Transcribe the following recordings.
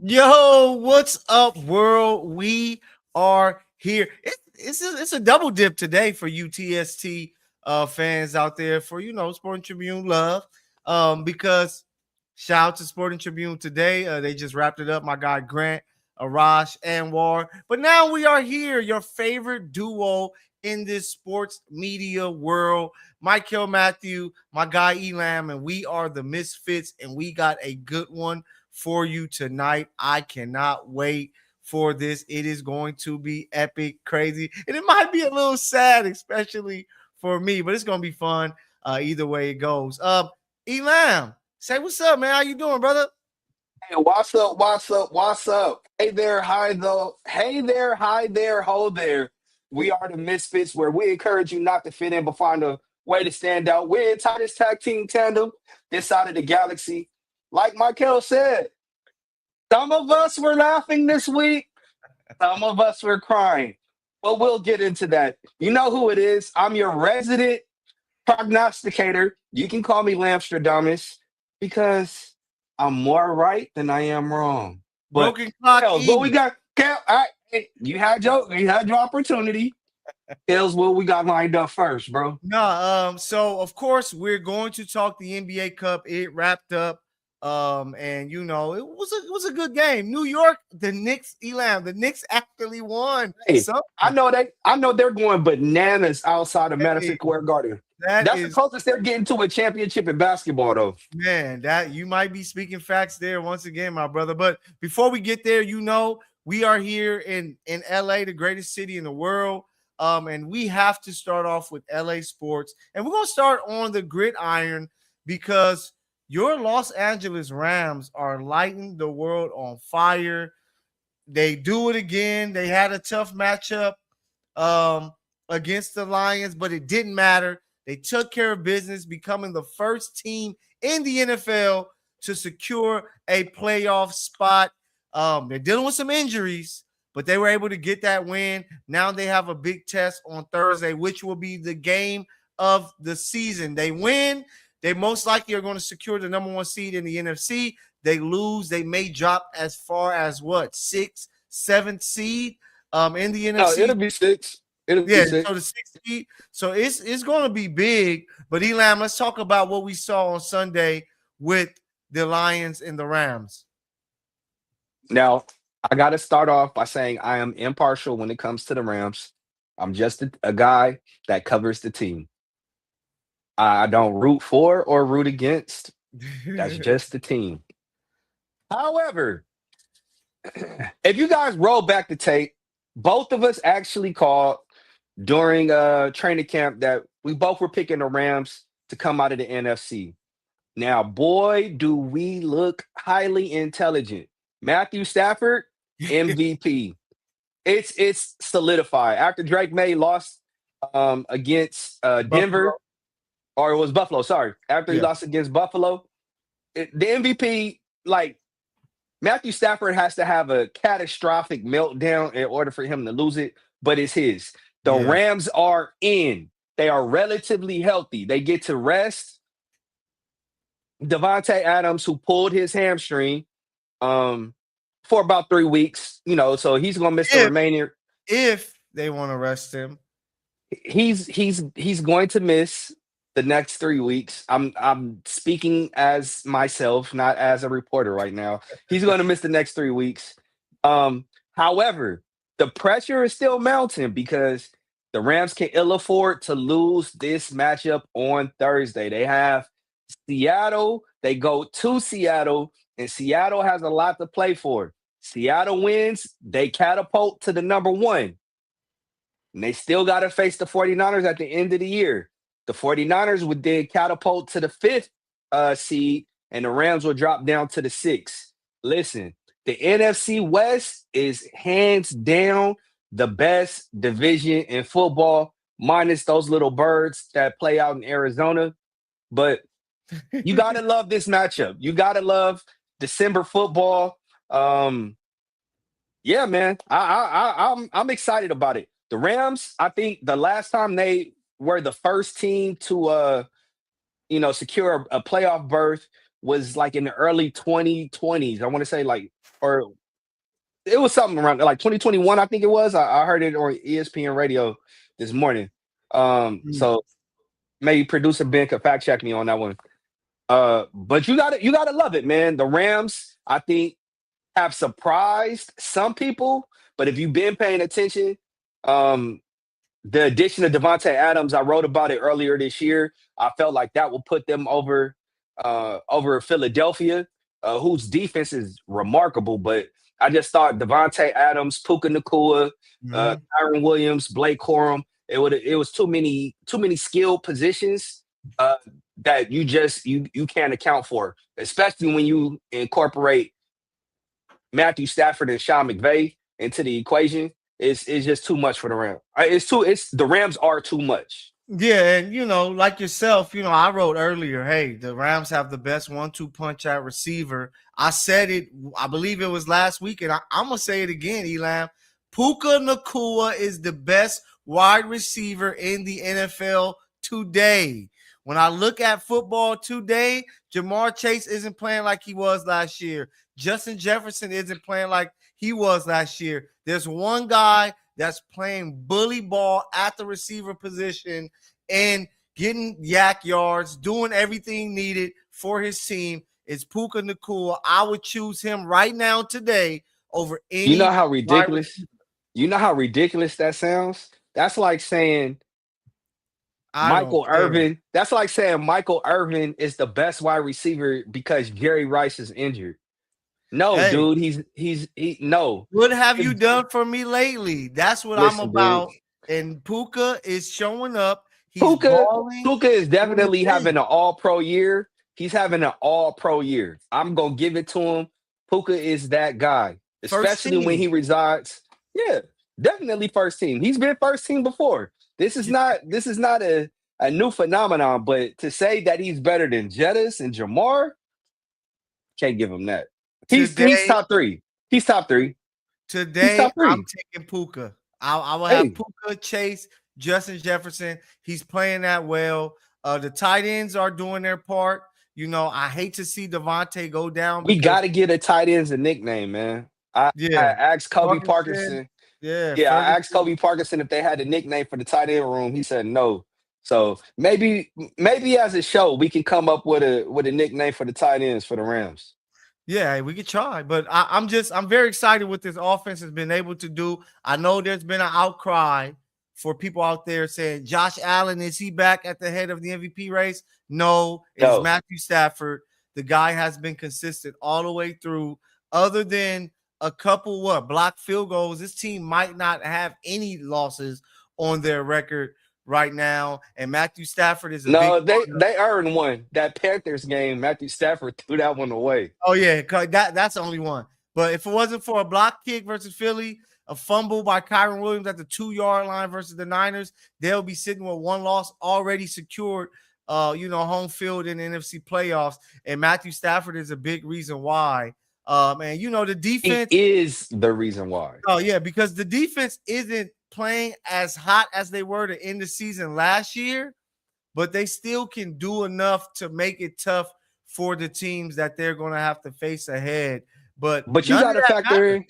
Yo, what's up, world? We are here. It's a double dip today for you TST fans out there for Sporting Tribune love. Because shout out to Sporting Tribune today. They just wrapped it up. My guy Grant, Arash, Anwar. But now we are here, your favorite duo in this sports media world. Mykell Mathieu, my guy Elam, and we are the Misfits, and we got a good one for you tonight. I cannot wait for this. It is going to be epic, crazy, and it might be a little sad, especially for me, but it's going to be fun either way it goes. Elam, say what's up, man. How you doing, brother? Hey, what's up? What's up? What's up? Hey there, hi though. Hey there, hi there, ho there. We are the Misfits, where we encourage you not to fit in, but find a way to stand out. We're the tightest tag team tandem this side of the galaxy. Like Mykell said, some of us were laughing this week, some of us were crying. But we'll get into that. You know who it is. I'm your resident prognosticator. You can call me Lamstradamus because I'm more right than I am wrong. But Broken clock Kels, what we E. got? Kel, all right, hey, you had your opportunity. Kels, what we got lined up first, bro? No, so of course we're going to talk the NBA Cup. It wrapped up. And it was a good game. New York, the Knicks, Elam, the Knicks actually won. Hey, So I know they're going bananas outside of Madison hey, Square Garden. that That's the is closest they're getting to a championship in basketball, though. Man, that you might be speaking facts there once again, my brother. But before we get there, we are here in LA, the greatest city in the world. And we have to start off with LA sports. And we're gonna start on the gridiron because your Los Angeles Rams are lighting the world on fire. They do it again. They had a tough matchup um, against the Lions, but it didn't matter. They took care of business, becoming the first team in the NFL to secure a playoff spot. They're dealing with some injuries, but they were able to get that win. Now they have a big test on Thursday, which will be the game of the season. They win, they most likely are going to secure the number one seed in the NFC. They lose, they may drop as far as what, sixth, seventh seed in the No, NFC. it'll be six. It'll be Yeah, six. so the 6 feet. So it's going to be big. But Elam, let's talk about what we saw on Sunday with the Lions and the Rams. Now, I got to start off by saying I am impartial when it comes to the Rams. I'm just a guy that covers the team. I don't root for or root against. That's just the team. However, if you guys roll back the tape, both of us actually called during training camp that we both were picking the Rams to come out of the NFC. Now, boy, do we look highly intelligent. Matthew Stafford, MVP. It's solidified. After Drake May lost against Buffalo. Denver, or it was Buffalo, sorry. After he Yeah. lost against Buffalo, the MVP, like Matthew Stafford has to have a catastrophic meltdown in order for him to lose it, but it's his. The Yeah. Rams are in. They are relatively healthy. They get to rest Devontae Adams, who pulled his hamstring um, for about 3 weeks. So he's gonna miss the If remaining. if they want to rest him. He's going to miss the next 3 weeks. I'm speaking as myself, not as a reporter right now. He's going to miss the next 3 weeks. However, the pressure is still mounting because the Rams can ill afford to lose this matchup on Thursday. They have Seattle. They go to Seattle, and Seattle has a lot to play for. Seattle wins, they catapult to the number one. And they still got to face the 49ers at the end of the year. The 49ers would then catapult to the fifth seed, and the Rams will drop down to the sixth. Listen, the NFC West is hands down the best division in football, minus those little birds that play out in Arizona. But you got to love this matchup. You got to love December football. Um, yeah, man, I'm excited about it. The Rams, I think the last time they were the first team to secure a playoff berth was like in the early 2020s. I want to say like, or it was something around like 2021, I think it was. I heard it on ESPN radio this morning. Mm. So maybe producer Ben could fact check me on that one. But you gotta love it, man. The Rams, I think, have surprised some people, but if you've been paying attention, um, the addition of Devontae Adams, I wrote about it earlier this year. I felt like that will put them over Philadelphia, whose defense is remarkable. But I just thought Devontae Adams, Puka Nakua, Mhm. Kyron Williams, Blake Corum. It was too many skilled positions uh, that you can't account for, especially when you incorporate Matthew Stafford and Sean McVay into the equation. It's just too much for the Rams. It's the Rams are too much. Yeah, and like yourself, I wrote earlier, hey, the Rams have the best 1-2 punch at receiver. I said it, I believe it was last week, and I'm gonna say it again, Elam. Puka Nakua is the best wide receiver in the NFL today. When I look at football today, Jamar Chase isn't playing like he was last year. Justin Jefferson isn't playing like he was last year. There's one guy that's playing bully ball at the receiver position and getting yak yards, doing everything needed for his team. It's Puka Nakua. I would choose him right now today over You know any how wide ridiculous? receiver. You know how ridiculous that sounds? That's like saying I don't Michael care. Irvin. That's like saying Michael Irvin is the best wide receiver because Jerry Rice is injured. No, Hey, dude, no. what have If you done for me lately? That's what I'm listen, dude, about. And Puka is showing up. He's Puka balling, Puka is doing his definitely having thing. an all pro year. He's having an all pro year. I'm gonna give it to him. Puka is that guy, First especially when team. he resides. Yeah, definitely first team. He's been first team before. This is not a new phenomenon, but to say that he's better than Jettis and Jamar, can't give him that. He's Today, top three. He's top three. He's Today, top I'm three. taking Puka. I will have Hey, Puka, Chase, Justin Jefferson. He's playing that well. The tight ends are doing their part. I hate to see Devontae go down we because, gotta get a tight ends a nickname, man. I yeah, asked Kobe Parkinson, Parkinson. yeah, Yeah, I asked Ferguson. Kobe Parkinson if they had a nickname for the tight end room. He said no. So maybe as a show we can come up with a nickname for the tight ends for the Rams. Yeah, we could try, but I'm very excited what this offense has been able to do. I know there's been an outcry for people out there saying Josh Allen, is he back at the head of the MVP race? No, it is No, Matthew Stafford. The guy has been consistent all the way through. Other than a couple block field goals, this team might not have any losses on their record right now. And Matthew Stafford is a big no, part of. they earned one. That Panthers game, Matthew Stafford threw that one away. Oh yeah, that's the only one. But if it wasn't for a block kick versus Philly, a fumble by Kyron Williams at the 2-yard line versus the Niners, they'll be sitting with one loss already secured. Home field in the NFC playoffs, and Matthew Stafford is a big reason why. And the He defense. is the reason why. Oh yeah, because the defense isn't playing as hot as they were to end the season last year, but they still can do enough to make it tough for the teams that they're going to have to face ahead. But But none of that matters.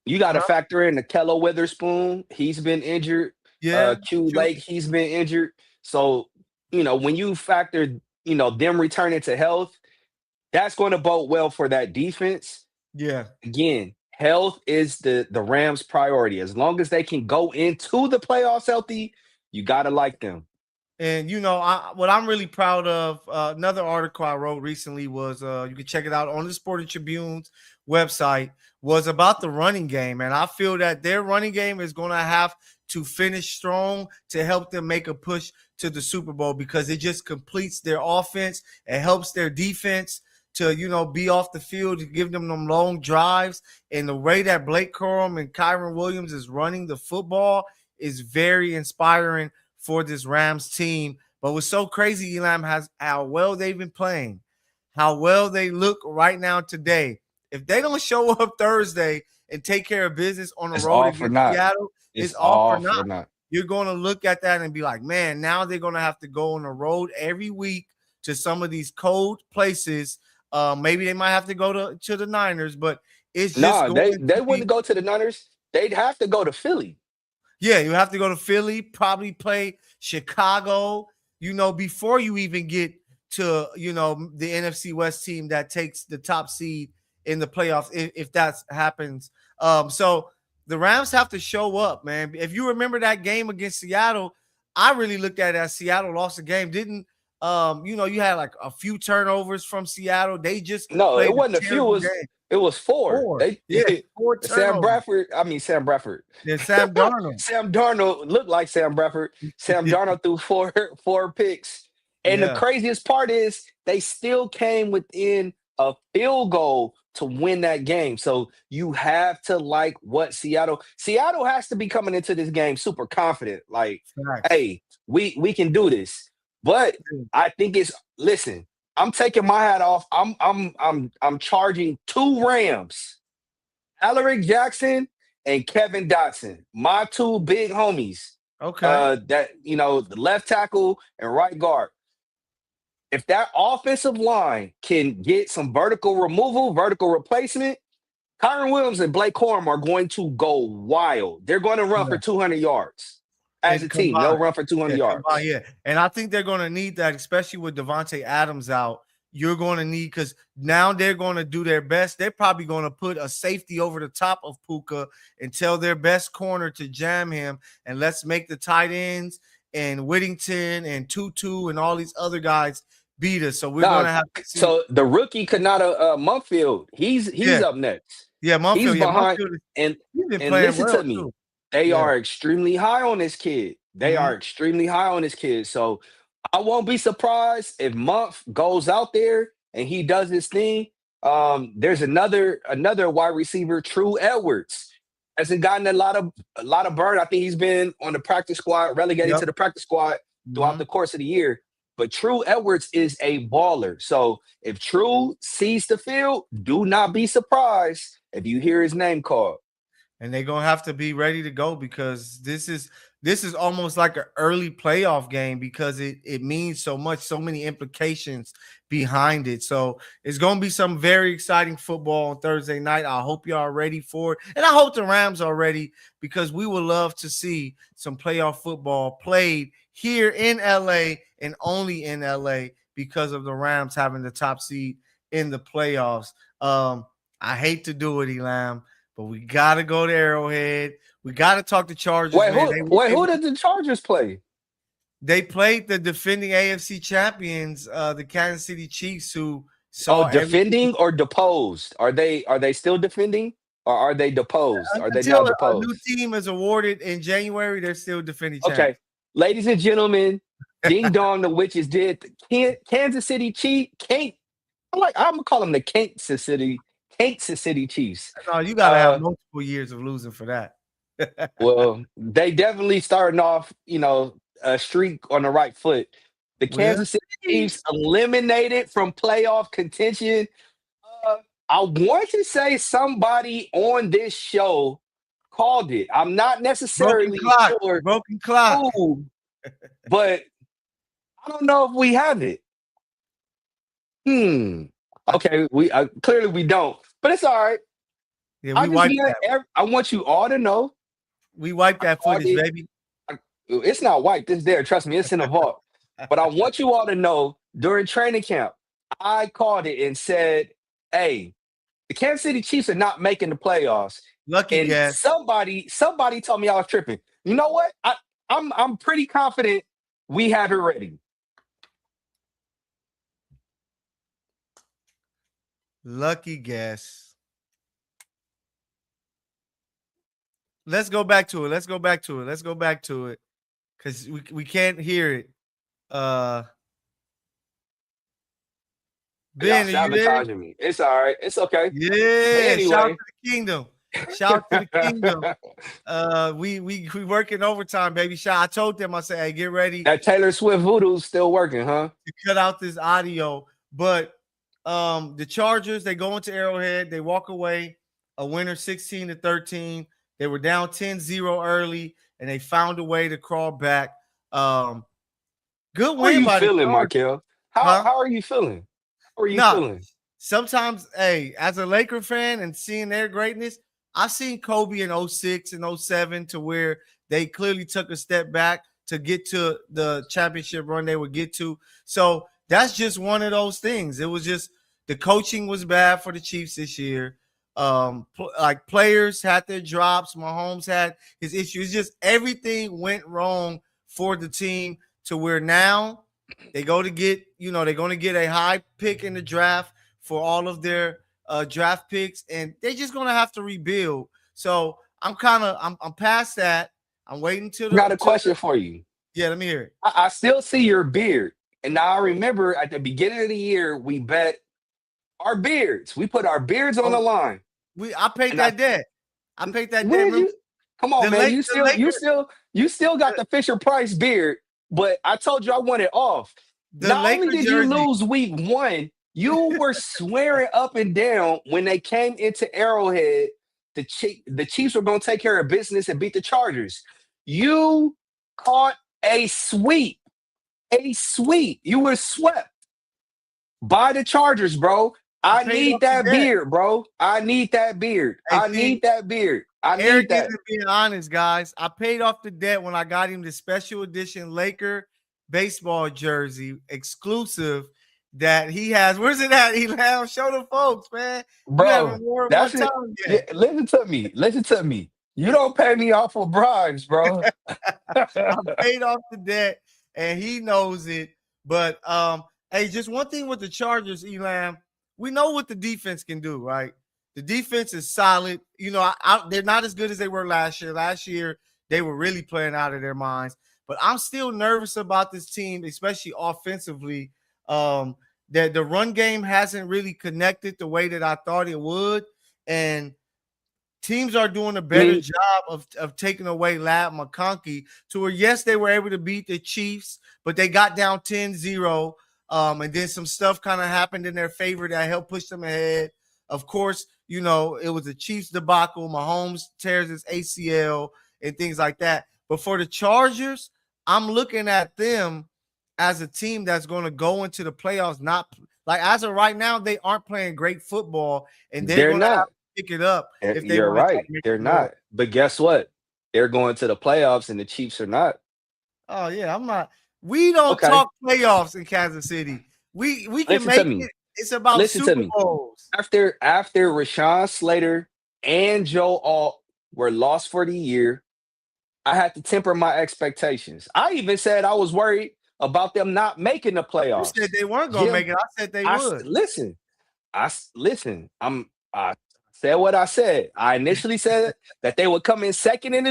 you got to Huh? factor in the Kello Witherspoon. He's been injured. Yeah, Q true. Lake, he's been injured. So, when you factor, them returning to health, that's going to bode well for that defense. Yeah. Again, health is the Rams' priority. As long as they can go into the playoffs healthy, you got to like them. And what I'm really proud of, another article I wrote recently was you can check it out on the Sporting Tribune's website, was about the running game. And I feel that their running game is going to have to finish strong to help them make a push to the Super Bowl, because it just completes their offense. It helps their defense to, be off the field, to give them long drives. And the way that Blake Corum and Kyron Williams is running the football is very inspiring for this Rams team. But what's so crazy, Elam, has how well they've been playing, how well they look right now today. If they don't show up Thursday and take care of business on the It's road all for against naught. Seattle, It's it's all for all naught. for naught. You're going to look at that and be like, man, now they're going to have to go on the road every week to some of these cold places Maybe they might have to go to the Niners, but it's just Nah, going they to be. wouldn't go to the Niners. They'd have to go to Philly. Yeah, you have to go to Philly, probably play Chicago, before you even get to, the NFC West team that takes the top seed in the playoffs, if that happens. So the Rams have to show up, man. If you remember that game against Seattle, I really looked at it as Seattle lost the game. Didn't you had like a few turnovers from Seattle. They just No, played it a wasn't a few. terrible game. It was four. Four. They Yeah, four Sam turnovers. Bradford. I mean Sam Bradford. Then Sam Darnold. Sam Darnold looked like Sam Bradford. Sam Darnold threw four picks. And the Yeah. craziest part is they still came within a field goal to win that game. So you have to like what Seattle has to be coming into this game super confident. Like, Facts. hey, we can do this. But I think listen, I'm taking my hat off. I'm charging 2 Rams. Alaric Jackson and Kevin Dotson, my 2 big homies. Okay. That the left tackle and right guard. If that offensive line can get some vertical removal, vertical replacement, Kyron Williams and Blake Corum are going to go wild. They're going to run for 200 yards as a team. They'll run for 200 yards. Yeah, and I think they're going to need that, especially with Devontae Adams out. You're going to need, because now they're going to do their best. They're probably going to put a safety over the top of Puka and tell their best corner to jam him, and let's make the tight ends and Whittington and Tutu and all these other guys beat us. So we're going to have to see. So the rookie Kanata Mykell, he's up next. Yeah, Mykell. He's behind, and listen to me. Too. They are extremely high on this kid. They are extremely high on this kid. So I won't be surprised if Mumph goes out there and he does his thing. There's another wide receiver, True Edwards, hasn't gotten a lot of burn. I think he's been on the practice squad, relegated to the practice squad throughout the course of the year. But True Edwards is a baller. So if True sees the field, do not be surprised if you hear his name called. And they're gonna have to be ready to go, because this is almost like an early playoff game, because it means so much, so many implications behind it. So it's gonna be some very exciting football on Thursday night. I hope y'all are ready for it, and I hope the Rams are ready, because we would love to see some playoff football played here in LA, and only in LA, because of the Rams having the top seed in the playoffs. I hate to do it, Elam, but we got to go to Arrowhead. We got to talk to Chargers. Who did the Chargers play? They played the defending AFC champions, the Kansas City Chiefs, who saw defending or deposed. Are they still defending, or are they deposed? Are they now deposed? A new team is awarded in January. They're still defending champions. Okay, ladies and gentlemen, ding dong, the witches did. Kansas City Chiefs. I'm gonna call them the Kansas City Chiefs. No, you gotta have multiple years of losing for that. Well, they definitely starting off, a streak on the right foot. The Kansas City Chiefs eliminated from playoff contention. I want to say somebody on this show called it. I'm not necessarily sure. Broken clock. But I don't know if we have it. Okay, we clearly we don't, but it's all right. Yeah, we wiped that. I want you all to know we wiped that footage, baby. It's not wiped. It's there. Trust me, it's in the vault. But I want you all to know, during training camp, I called it and said, "Hey, the Kansas City Chiefs are not making the playoffs." Lucky guess. Somebody told me I was tripping. You know what? I'm pretty confident we have it ready. Lucky guess. Let's go back to it. Because we can't hear it. Ben, y'all sabotaging me. It's all right. It's okay. Yeah. Anyway. Shout out to the kingdom. We working overtime, baby. I told them, I said, hey, get ready. That Taylor Swift voodoo's still working, huh? To cut out this audio. But the Chargers, they go into Arrowhead, they walk away a winner 16-13. They were down 10-0 early, and they found a way to crawl back. Good win by the Chargers. Mykell? How are you feeling? How are you feeling? sometimes, hey, as a Laker fan and seeing their greatness, I've seen Kobe in '06 and '07 to where they clearly took a step back to get to the championship run they would get to. So that's just one of those things. It was just the coaching was bad for the Chiefs this year. Like players had their drops. Mahomes had his issues. Just everything went wrong for the team to where now they go to get, they're going to get a high pick in the draft for all of their draft picks, and they're just going to have to rebuild. So I'm past that. I'm waiting till I got a till question for you. yeah. Let me hear it. I still see your beard. And now I remember at the beginning of the year, we bet our beards. We put our beards on the Oh, line. I paid And I that debt. I paid that debt. when did Remember you come on, the man? late You the still you Lakers still you still got the Fisher Price beard, but I told you I want it off. the Not only Laker did you jersey. lose week one, you were swearing up and down when they came into Arrowhead. The Chiefs were going to take care of business and beat the Chargers. You caught a sweep. A sweep. You were swept by the Chargers, bro. I I paid need off the that debt. beard, bro. I need that beard. Hey, I see, need that beard. I Eric need that. isn't being honest, guys. I paid off the debt when I got him the special edition Laker baseball jersey exclusive that he has. Where's it at? Elam, show the folks, man. You haven't Bro, worn one that's it. time Yeah, yet. listen to me. Listen to me. You don't pay me off for bribes, bro. I paid off the debt, and he knows it. But hey, just one thing with the Chargers, Elam, we know what the defense can do, right? The defense is solid. They're not as good as they were last year. Last year, they were really playing out of their minds. But I'm still nervous about this team, especially offensively. That the run game hasn't really connected the way that I thought it would. And teams are doing a I better mean, job of taking away Lab McConkey to where, yes, they were able to beat the Chiefs, but they got down 10-0. And then some stuff kind of happened in their favor that helped push them ahead. Of course, it was the Chiefs debacle. Mahomes tears his ACL and things like that. But for the Chargers, I'm looking at them as a team that's going to go into the playoffs. Not like as of right now, they aren't playing great football, and they're they're going to have not. to pick it up if they You're want to try to right. make They're some noise. not. But guess what? They're going to the playoffs and the Chiefs are not. Oh yeah, I'm not. We don't Okay. talk playoffs in Kansas City. We can Listen to make me. it. It's about Listen to Super me. Bowls. After Rashawn Slater and Joe Alt were lost for the year, I had to temper my expectations. I even said I was worried about them not making the You said playoffs. they weren't gonna Jim, make it. I said they would. listen. Listen. I said what I said. I initially said that they would come in second in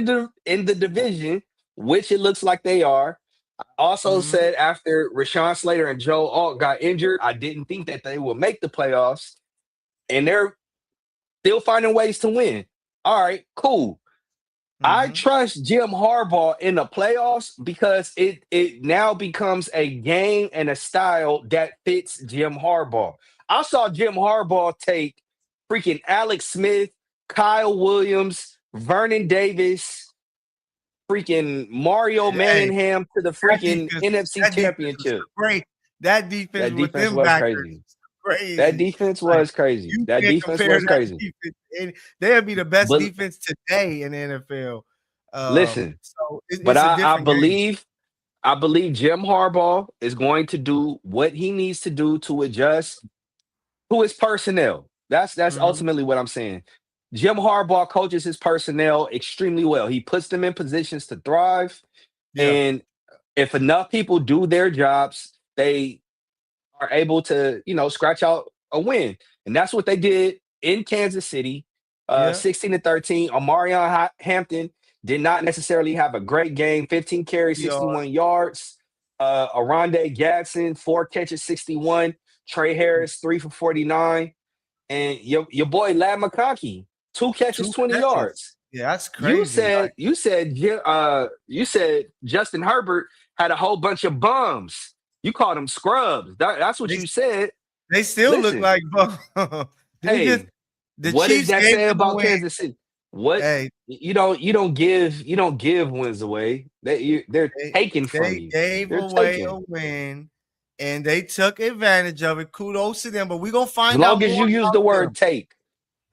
the division, which it looks like they are. I also Mhm. said after Rashawn Slater and Joe Alt got injured, I didn't think that they would make the playoffs, and they're still finding ways to win. All right, cool. I Mhm. trust Jim Harbaugh in the playoffs because it now becomes a game and a style that fits Jim Harbaugh. I saw Jim Harbaugh take freaking Alex Smith, Kyle Williams, Vernon Davis, freaking Mario Hey, Manningham to the that freaking defense. NFC That defense was Championship. great. That defense That with defense them was backers crazy. is That crazy. defense Like was crazy. you That can't defense compare was that crazy. defense. They'll be the best But defense today in the NFL. listen, So but it's a I different game. believe Jim Harbaugh is going to do what he needs to do to adjust to his personnel. That's Mhm. ultimately what I'm saying. Jim Harbaugh coaches his personnel extremely well. He puts them in positions to thrive. Yeah. And if enough people do their jobs, they are able to, scratch out a win. And that's what they did in Kansas City, Yeah. 16-13. Omarion Hampton did not necessarily have a great game, 15 carries, PR. 61 yards. Aronde Gadsden, 4 catches, 61. Trey Harris, 3 for 49. And your boy Lad McConkey, 2 catches, 2 20 catches. yards. Yeah, that's You crazy. said you said Justin Herbert had a whole bunch of bums. You called them scrubs. That's what They you said. they still look Listen, like bum. They just hey, the what does Chiefs that gave say them a about win. Kansas City? What Hey, you don't give wins away. They're they taken from they you. gave They're away a taken. win. and they took advantage of it. Kudos to them. But we're gonna As find out long as more you use about the word them. take,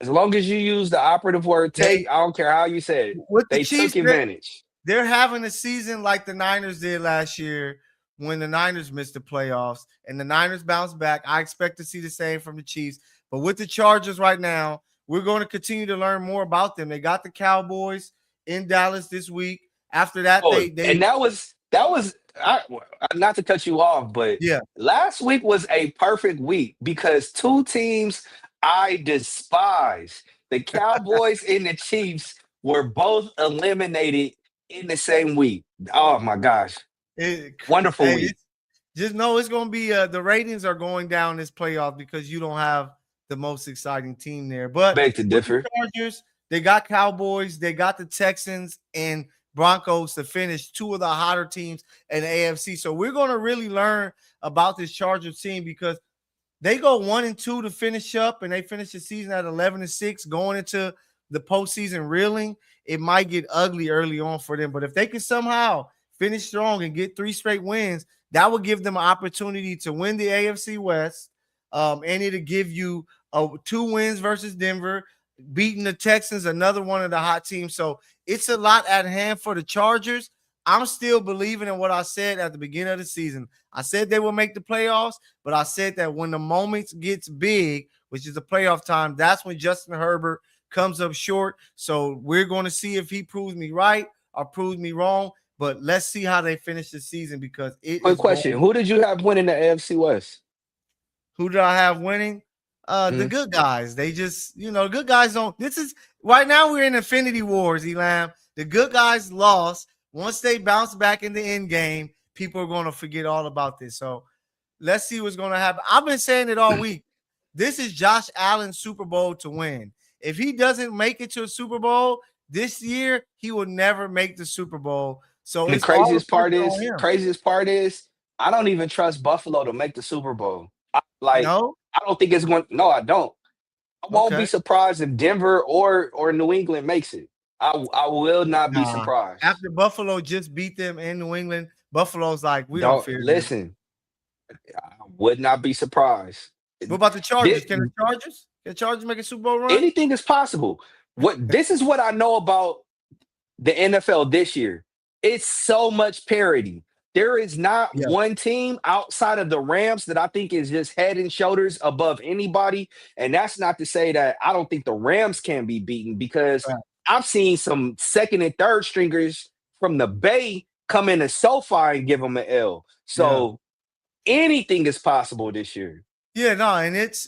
as long as you use the operative word They take, I don't care how you say it. with the They Chiefs, took advantage. they're having a season like the Niners did last year when the Niners missed the playoffs and the Niners bounced back. I expect to see the same from the Chiefs. But with the Chargers right now, we're going to continue to learn more about them. They got the Cowboys in Dallas this week. After that, Oh, they and that was not to cut you off, but yeah. last week was a perfect week because two teams I despise, the Cowboys and the Chiefs, were both eliminated in the same week. Oh my gosh. It, Wonderful hey, week. just know it's going to be the ratings are going down this playoff because you don't have the most exciting team there. But Beg to with the differ. Chargers, they got Cowboys, they got the Texans and Broncos to finish two of the hotter teams in the AFC. So we're going to really learn about this Chargers team because they go 1-2 to finish up, and they finish the season at 11-6, going into the postseason reeling. It might get ugly early on for them, but if they can somehow finish strong and get 3 straight wins, that would give them an opportunity to win the AFC West, and it'll give you 2 wins versus Denver, beating the Texans, another one of the hot teams. So it's a lot at hand for the Chargers. I'm still believing in what I said at the beginning of the season. I said they will make the playoffs, but I said that when the moment gets big, which is the playoff time, that's when Justin Herbert comes up short. So we're going to see if he proves me right or proves me wrong. But let's see how they finish the season because it Quick is question. going. Who did you have winning the AFC West? Who did I have winning? The Mhm. good guys. They just, good guys don't. This is right now we're in Infinity Wars, Elam. The good guys lost. Once they bounce back in the end game, people are going to forget all about this. So let's see what's going to happen. I've been saying it all week. This is Josh Allen's Super Bowl to win. If he doesn't make it to a Super Bowl this year, he will never make the Super Bowl. So And the it's all the craziest part pressure on is, him. craziest part is, I don't even trust Buffalo to make the Super Bowl. Like, No? I don't think it's going. No, I don't. I won't be Okay. surprised if Denver or New England makes it. I will not be Nah. surprised. After Buffalo just beat them in New England, Buffalo's like, we don't Don't fear them. listen. I would not be surprised. What about the Chargers? Thi- Can the Chargers make a Super Bowl run? Anything is possible. What this is what I know about the NFL this year. It's so much parity. There is not Yeah. one team outside of the Rams that I think is just head and shoulders above anybody. And that's not to say that I don't think the Rams can be beaten because Right. I've seen some second and third stringers from the Bay come into SoFi and give them an L. Yeah. So anything is possible this year. Yeah, no, and it's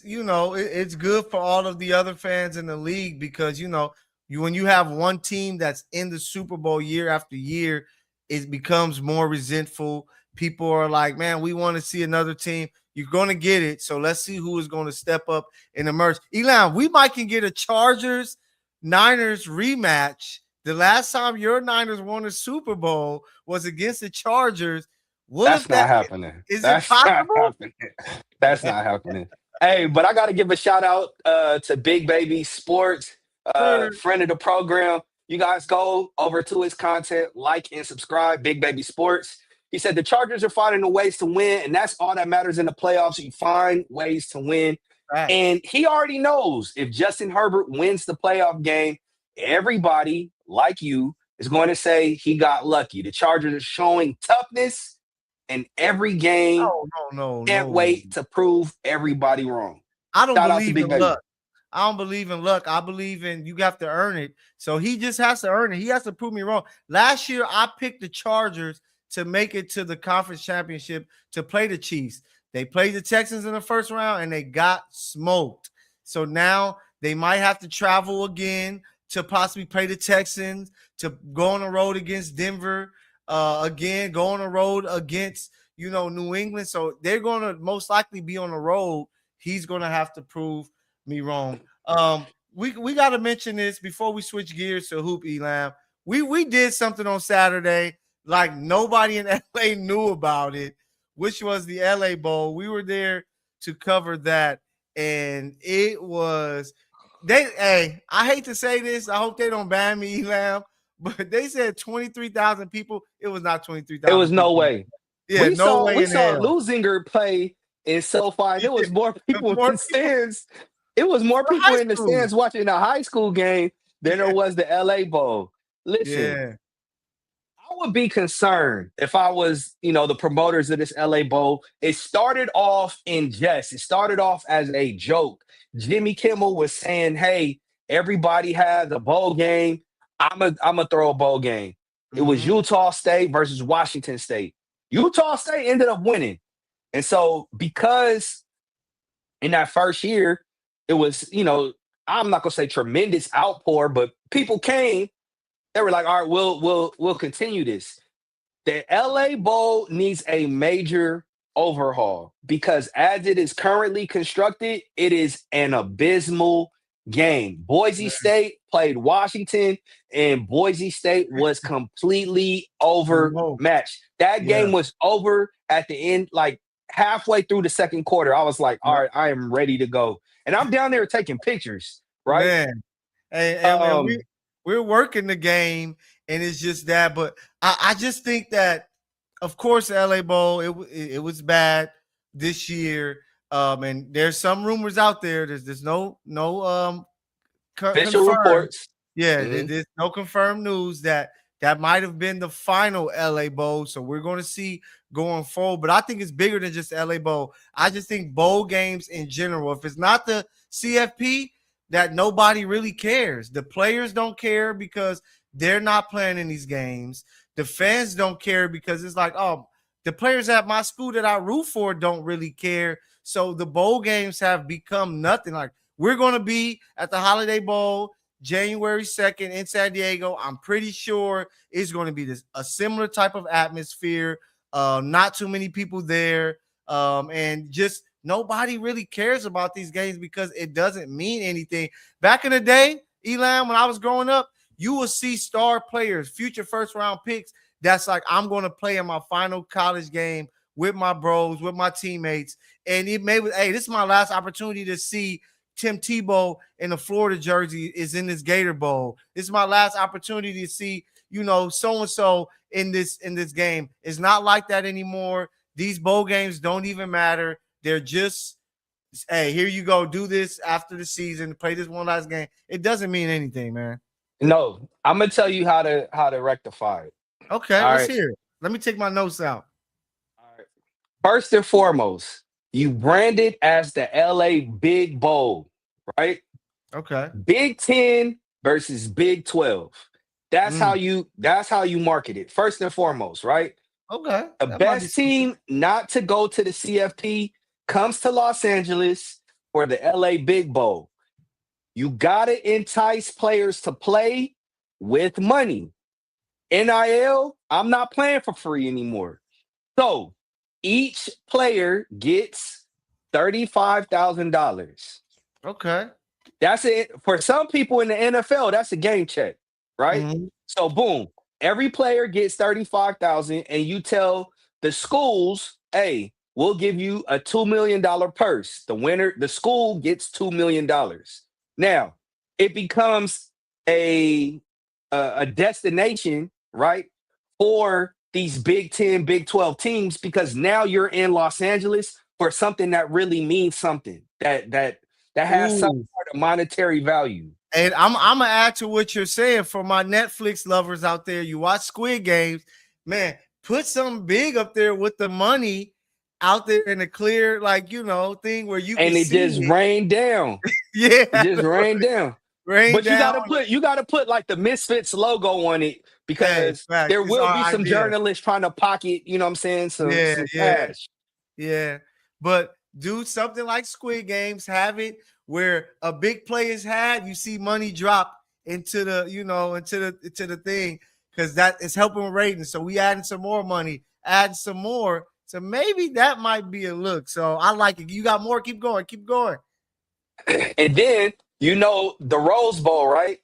good for all of the other fans in the league because when you have one team that's in the Super Bowl year after year, it becomes more resentful. People are like, man, we want to see another team. You're going to get it. So let's see who is going to step up and emerge. Elon, we might can get a Chargers Niners rematch. The last time your Niners won a Super Bowl was against the Chargers. What if That's that not happening. is it That's not possible? happening. That's not happening. Hey, but I got to give a shout out to Big Baby Sports, Sir. friend of the program. You guys go over to his content, like and subscribe. Big Baby Sports. He said the Chargers are finding the ways to win, and that's all that matters in the playoffs. You find ways to win, Facts. and he already knows if Justin Herbert wins the playoff game, everybody like you is going to say he got lucky. The Chargers are showing toughness in every game. No, no, no, Can't no. wait to prove everybody wrong. I don't Shout out to believe in Big Baby. luck. I don't believe in luck. I believe in you have to earn it. So he just has to earn it. He has to prove me wrong. Last year, I picked the Chargers to make it to the conference championship to play the Chiefs. They played the Texans in the first round and they got smoked. So now they might have to travel again to possibly play the Texans, to go on the road against Denver, again, go on the road against New England. So they're going to most likely be on the road. He's going to have to prove me wrong. We got to mention this before we switch gears to Hoop Elam. We did something on Saturday like nobody in LA knew about it, which was the LA Bowl. We were there to cover that, and it was I hate to say this. I hope they don't ban me, Elam, but they said 23,000 people. It was not It 23,000 was no people. way. Yeah, no way We in saw hell. Lusinger play in SoFi, and there was more people in More the people stands. It was more for people high in the school. stands watching the high school game than there was the LA Bowl. Listen, Yeah. I would be concerned if I was, the promoters of this LA Bowl. It started off in jest. It started off as a joke. Jimmy Kimmel was saying, "Hey, everybody has a bowl game. I'm a throw a bowl game." It was Mm-hmm. Utah State versus Washington State. Utah State ended up winning, and so because in that first year, it was, I'm not gonna say tremendous outpour, but people came. They were like, "All right, we'll continue this." The LA Bowl needs a major overhaul because as it is currently constructed, it is an abysmal game. Boise State played Washington, and Boise State was completely Smoke. overmatched. That Yeah. game was over at the end, like halfway through the second quarter. I was like, all Yep. right, I am ready to go. And I'm down there taking pictures, right? Man. And Um, we're working the game, and it's just that. But I just think that, of course, the LA Bowl it was bad this year. And there's some rumors out there. There's no Official confirmed. reports. Yeah, Mhm. there's no confirmed news that might have been the final LA Bowl. So we're going to see going forward. But I think it's bigger than just LA Bowl. I just think bowl games in general, if it's not the CFP, that nobody really cares. The players don't care because they're not playing in these games. The fans don't care because it's like, oh, the players at my school that I root for don't really care. So the bowl games have become nothing. Like, we're going to be at the Holiday Bowl January 2nd in San Diego. I'm pretty sure it's going to be a similar type of atmosphere. Not too many people there. And just nobody really cares about these games because it doesn't mean anything. Back in the day, Elam, when I was growing up, you will see star players, future first round picks. That's like, I'm going to play in my final college game with my bros, with my teammates. And it may, hey, this is my last opportunity to see Tim Tebow in the Florida jersey is in this Gator Bowl. This is my last opportunity to see, so and so in this game. It's not like that anymore. These bowl games don't even matter. They're just, hey, here you go, do this after the season, play this one last game. It doesn't mean anything, man. No, I'm gonna tell you how to rectify it. Okay, All let's right. hear it. Let me take my notes out. All right. First and foremost, you brand it as the LA Big Bowl, right? Okay. Big 10 versus Big 12. That's how Mm, you market it. First and foremost, right? okay. The That might be best something. team not to go to the CFP comes to Los Angeles for the LA Big Bowl. You gotta entice players to play with money. NIL, I'm not playing for free anymore. So each player gets $35,000. Okay. That's it. For some people in the NFL, that's a game check, right? Mhm. So boom, every player gets 35,000, and you tell the schools, hey, we'll give you a $2 million purse. The winner, the school gets $2 million. Now it becomes a a destination, right, for these Big 10, Big 12 teams because now you're in Los Angeles for something that really means something that has some Ooh. sort of monetary value. And I'm gonna add to what you're saying for my Netflix lovers out there. You watch Squid Games, man. Put something big up there with the money out there in a clear, like, thing where you can And it see just it. rained down. It Yeah, just rained down. rain But you down. gotta put like the Misfits logo on it Hey, because facts. there It's will our be some idea. journalists trying to pocket, you know what I'm saying, some Yeah, some yeah. cash. Yeah, but do something like Squid Games, have it where a big play is had, you see money drop into the, into the thing, because that is helping ratings. So we adding some more money, adding some more. So maybe that might be a look. So I like it. You got more, keep going, keep going. And then the Rose Bowl, right?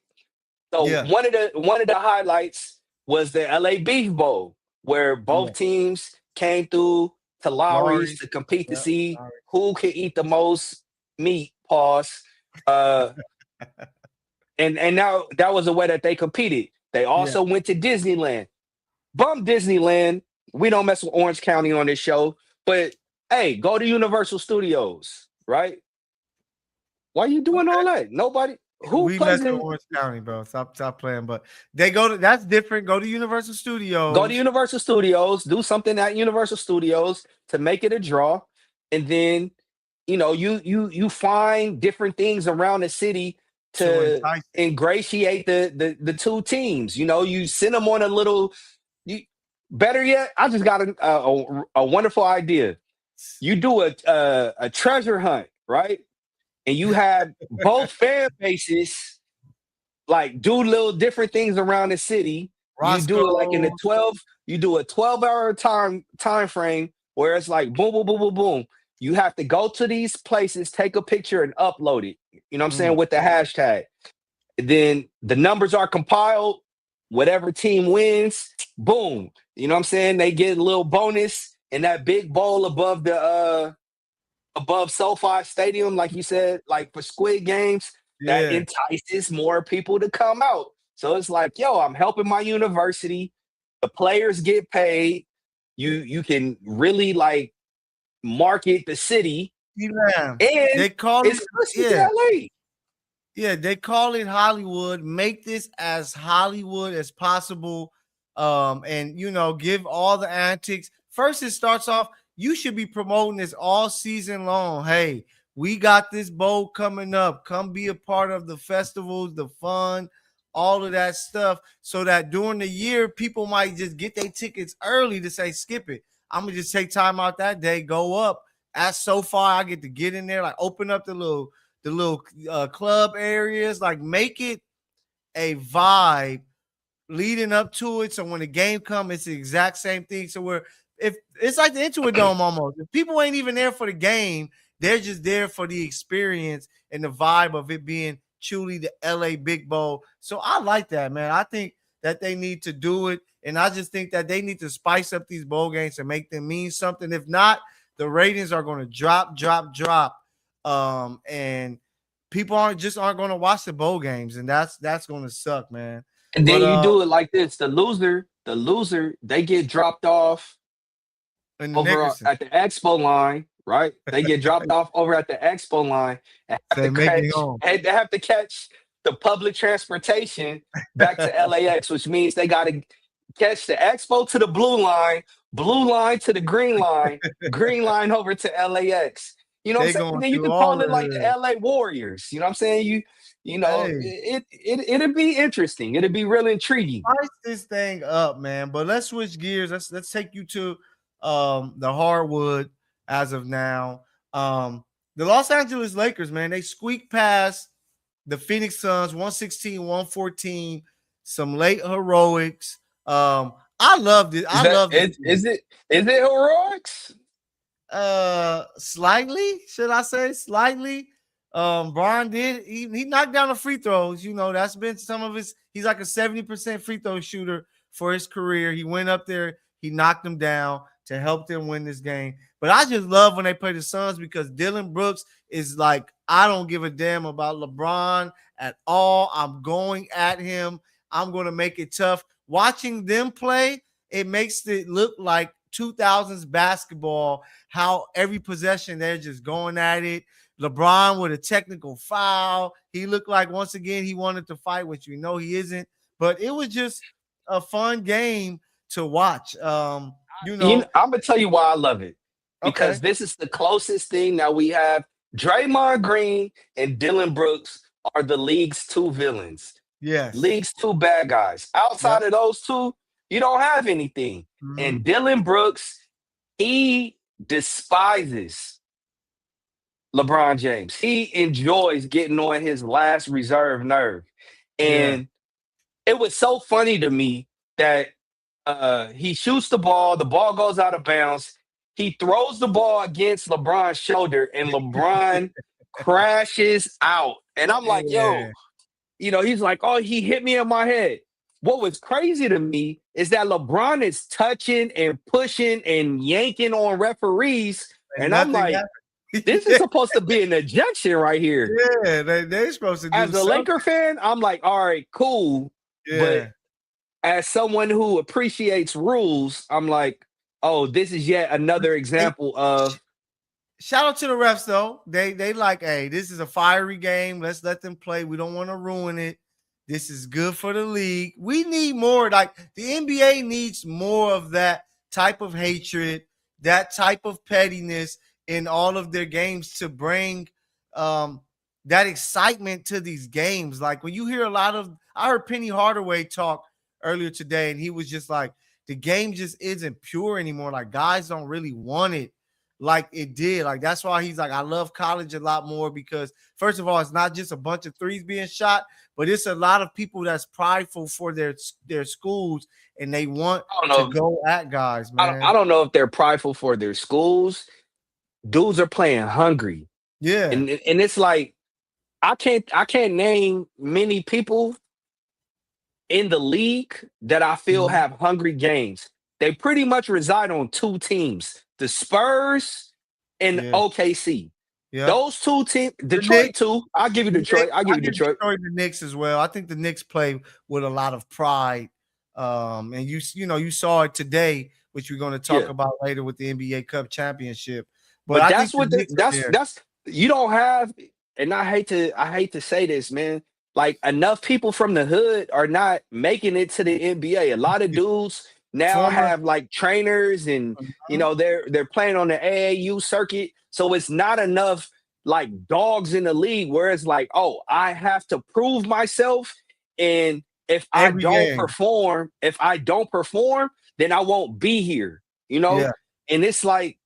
So Yeah, one of the highlights was the LA Beef Bowl, where yeah. both teams came through to Lowry's Laurie. to compete to Yeah, see Laurie. who could eat the most meat. Pause. Uh, and now that was the way that they competed. They Yeah. also went to Disneyland. Bum Disneyland. We don't mess with Orange County on this show, but hey, go to Universal Studios, right? Why are you doing all that? Nobody who We mess plays with in Orange County, bro. Stop playing. But they go to that's different. Go to Universal go to Studios. Universal Studios, do something at Universal Studios to make it a draw, and then you find different things around the city To to entice it. ingratiate the two teams. You send them on a little. You better yet, I just got a wonderful idea. You do a treasure hunt, right? And you have both fan bases like do little different things around the city. You do it like in the Roscoe. 12, you do a 12-hour time frame where it's like boom, boom, boom, boom, boom. You have to go to these places, take a picture, and upload it. You know what I'm Mm, saying? With the hashtag. Then the numbers are compiled. Whatever team wins, boom. You know what I'm saying? They get a little bonus in that big bowl above SoFi Stadium, like you said, like for Squid Games, that yeah. entices more people to come out. So it's like, yo, I'm helping my university. The players get paid. You can really like market the city, Elam. and They call it's it, exclusive to yeah. LA. Yeah, they call it Hollywood. Make this as Hollywood as possible. And give all the antics. First, it starts off, you should be promoting this all season long. Hey, we got this bowl coming up. Come be a part of the festivals, the fun, all of that stuff. So that during the year, people might just get their tickets early to say, skip it. I'm gonna just take time out that day, go up. At so far, I get to get in there, like open up the little club areas, like make it a vibe leading up to it. So when the game comes, it's the exact same thing. So where if it's like the Intuit Dome almost. If people ain't even there for the game, they're just there for the experience and the vibe of it being truly the LA Big Bowl. So I like that, man. I think that they need to do it. And I just think that they need to spice up these bowl games and make them mean something. If not, the ratings are going to drop. And people aren't going to watch the bowl games, and that's going to suck, man. And But then you do it like this: the loser, they get dropped off in the over Nickerson, at the expo line, right? They get dropped off over at the expo line and have say to make me catch. home. They have to catch the public transportation back to LAX, which means they got to catch the expo to the blue line to the green line over to LAX. You know what I'm They saying? And going then you through can all call the it like the hood. LA Warriors. You know what I'm saying? Hey, It'd be interesting. It'd be real intriguing. spice this thing up, man. But let's switch gears. Let's take you to the hardwood as of now. Um, the Los Angeles Lakers, man, they squeaked past the Phoenix Suns 116-114. Some late heroics. I loved it. Is I that loved this game. is it heroics? Slightly, should I say slightly? Brian did he knocked down the free throws. That's been some of his. He's like a 70% free throw shooter for his career. He went up there, he knocked them down to help them win this game. But I just love when they play the Suns because Dylan Brooks is like, I don't give a damn about LeBron at all. I'm going at him. I'm going to make it tough. Watching them play, it makes it look like 2000s basketball, how every possession they're just going at it. LeBron with a technical foul. He looked like once again he wanted to fight, which we know he isn't. But it was just a fun game to watch. I'm gonna tell you why I love it, because Okay. this is the closest thing that we have. Draymond Green and Dylan Brooks are the league's two villains, Yes. league's two bad guys. Yep. Outside of those two, you don't have anything. Mm-hmm. And Dylan Brooks, he despises LeBron James. He enjoys getting on his last reserve nerve. Yeah. And it was so funny to me that he shoots the ball goes out of bounds. He throws the ball against LeBron's shoulder, and LeBron crashes out. And I'm like, yo, Yeah. he's like, oh, he hit me in my head. What was crazy to me is that LeBron is touching and pushing and yanking on referees. And And I'm nothing like, happened. this is supposed to be an ejection right here. Yeah, they're supposed to do As a something. Laker fan, I'm like, all right, cool. But Yeah. as someone who appreciates rules, I'm like, Oh, this is yet another They, example of shout out to the refs though. They like, hey, this is a fiery game. Let's let them play. We don't want to ruin it. This is good for the league. We need more. Like the NBA needs more of that type of hatred, that type of pettiness in all of their games to bring um, that excitement to these games. Like when you hear a lot of, I heard Penny Hardaway talk earlier today, and he was just like, the game just isn't pure anymore. Like guys don't really want it like it did. Like that's why he's like, I love college a lot more because first of all, it's not just a bunch of threes being shot, but it's a lot of people that's prideful for their schools and they want I don't to know. go at guys, I man. don't know if they're prideful for their schools. Dudes are playing hungry, Yeah. and it's like I can't name many people in the league that I feel Mhm. have hungry games. They pretty much reside on two teams: the Spurs and Yeah. OKC. Yep. Those two teams, The Detroit Knicks, too. I'll give you the Detroit. Knicks, I'll give I you give Detroit. Detroit the Knicks as well. I think the Knicks play with a lot of pride. And you saw it today, which we're going to talk Yeah. about later with the NBA Cup championship. But But I think that's the what Knicks are that's there. that's you don't have, and I hate to say this, man. Like enough people from the hood are not making it to the NBA. A lot of dudes now Former. have like trainers, and Mhm. they're playing on the AAU circuit. So it's not enough like dogs in the league where it's like, oh, I have to prove myself, and Every game. if I don't perform, then I won't be here. You know, Yeah, and it's like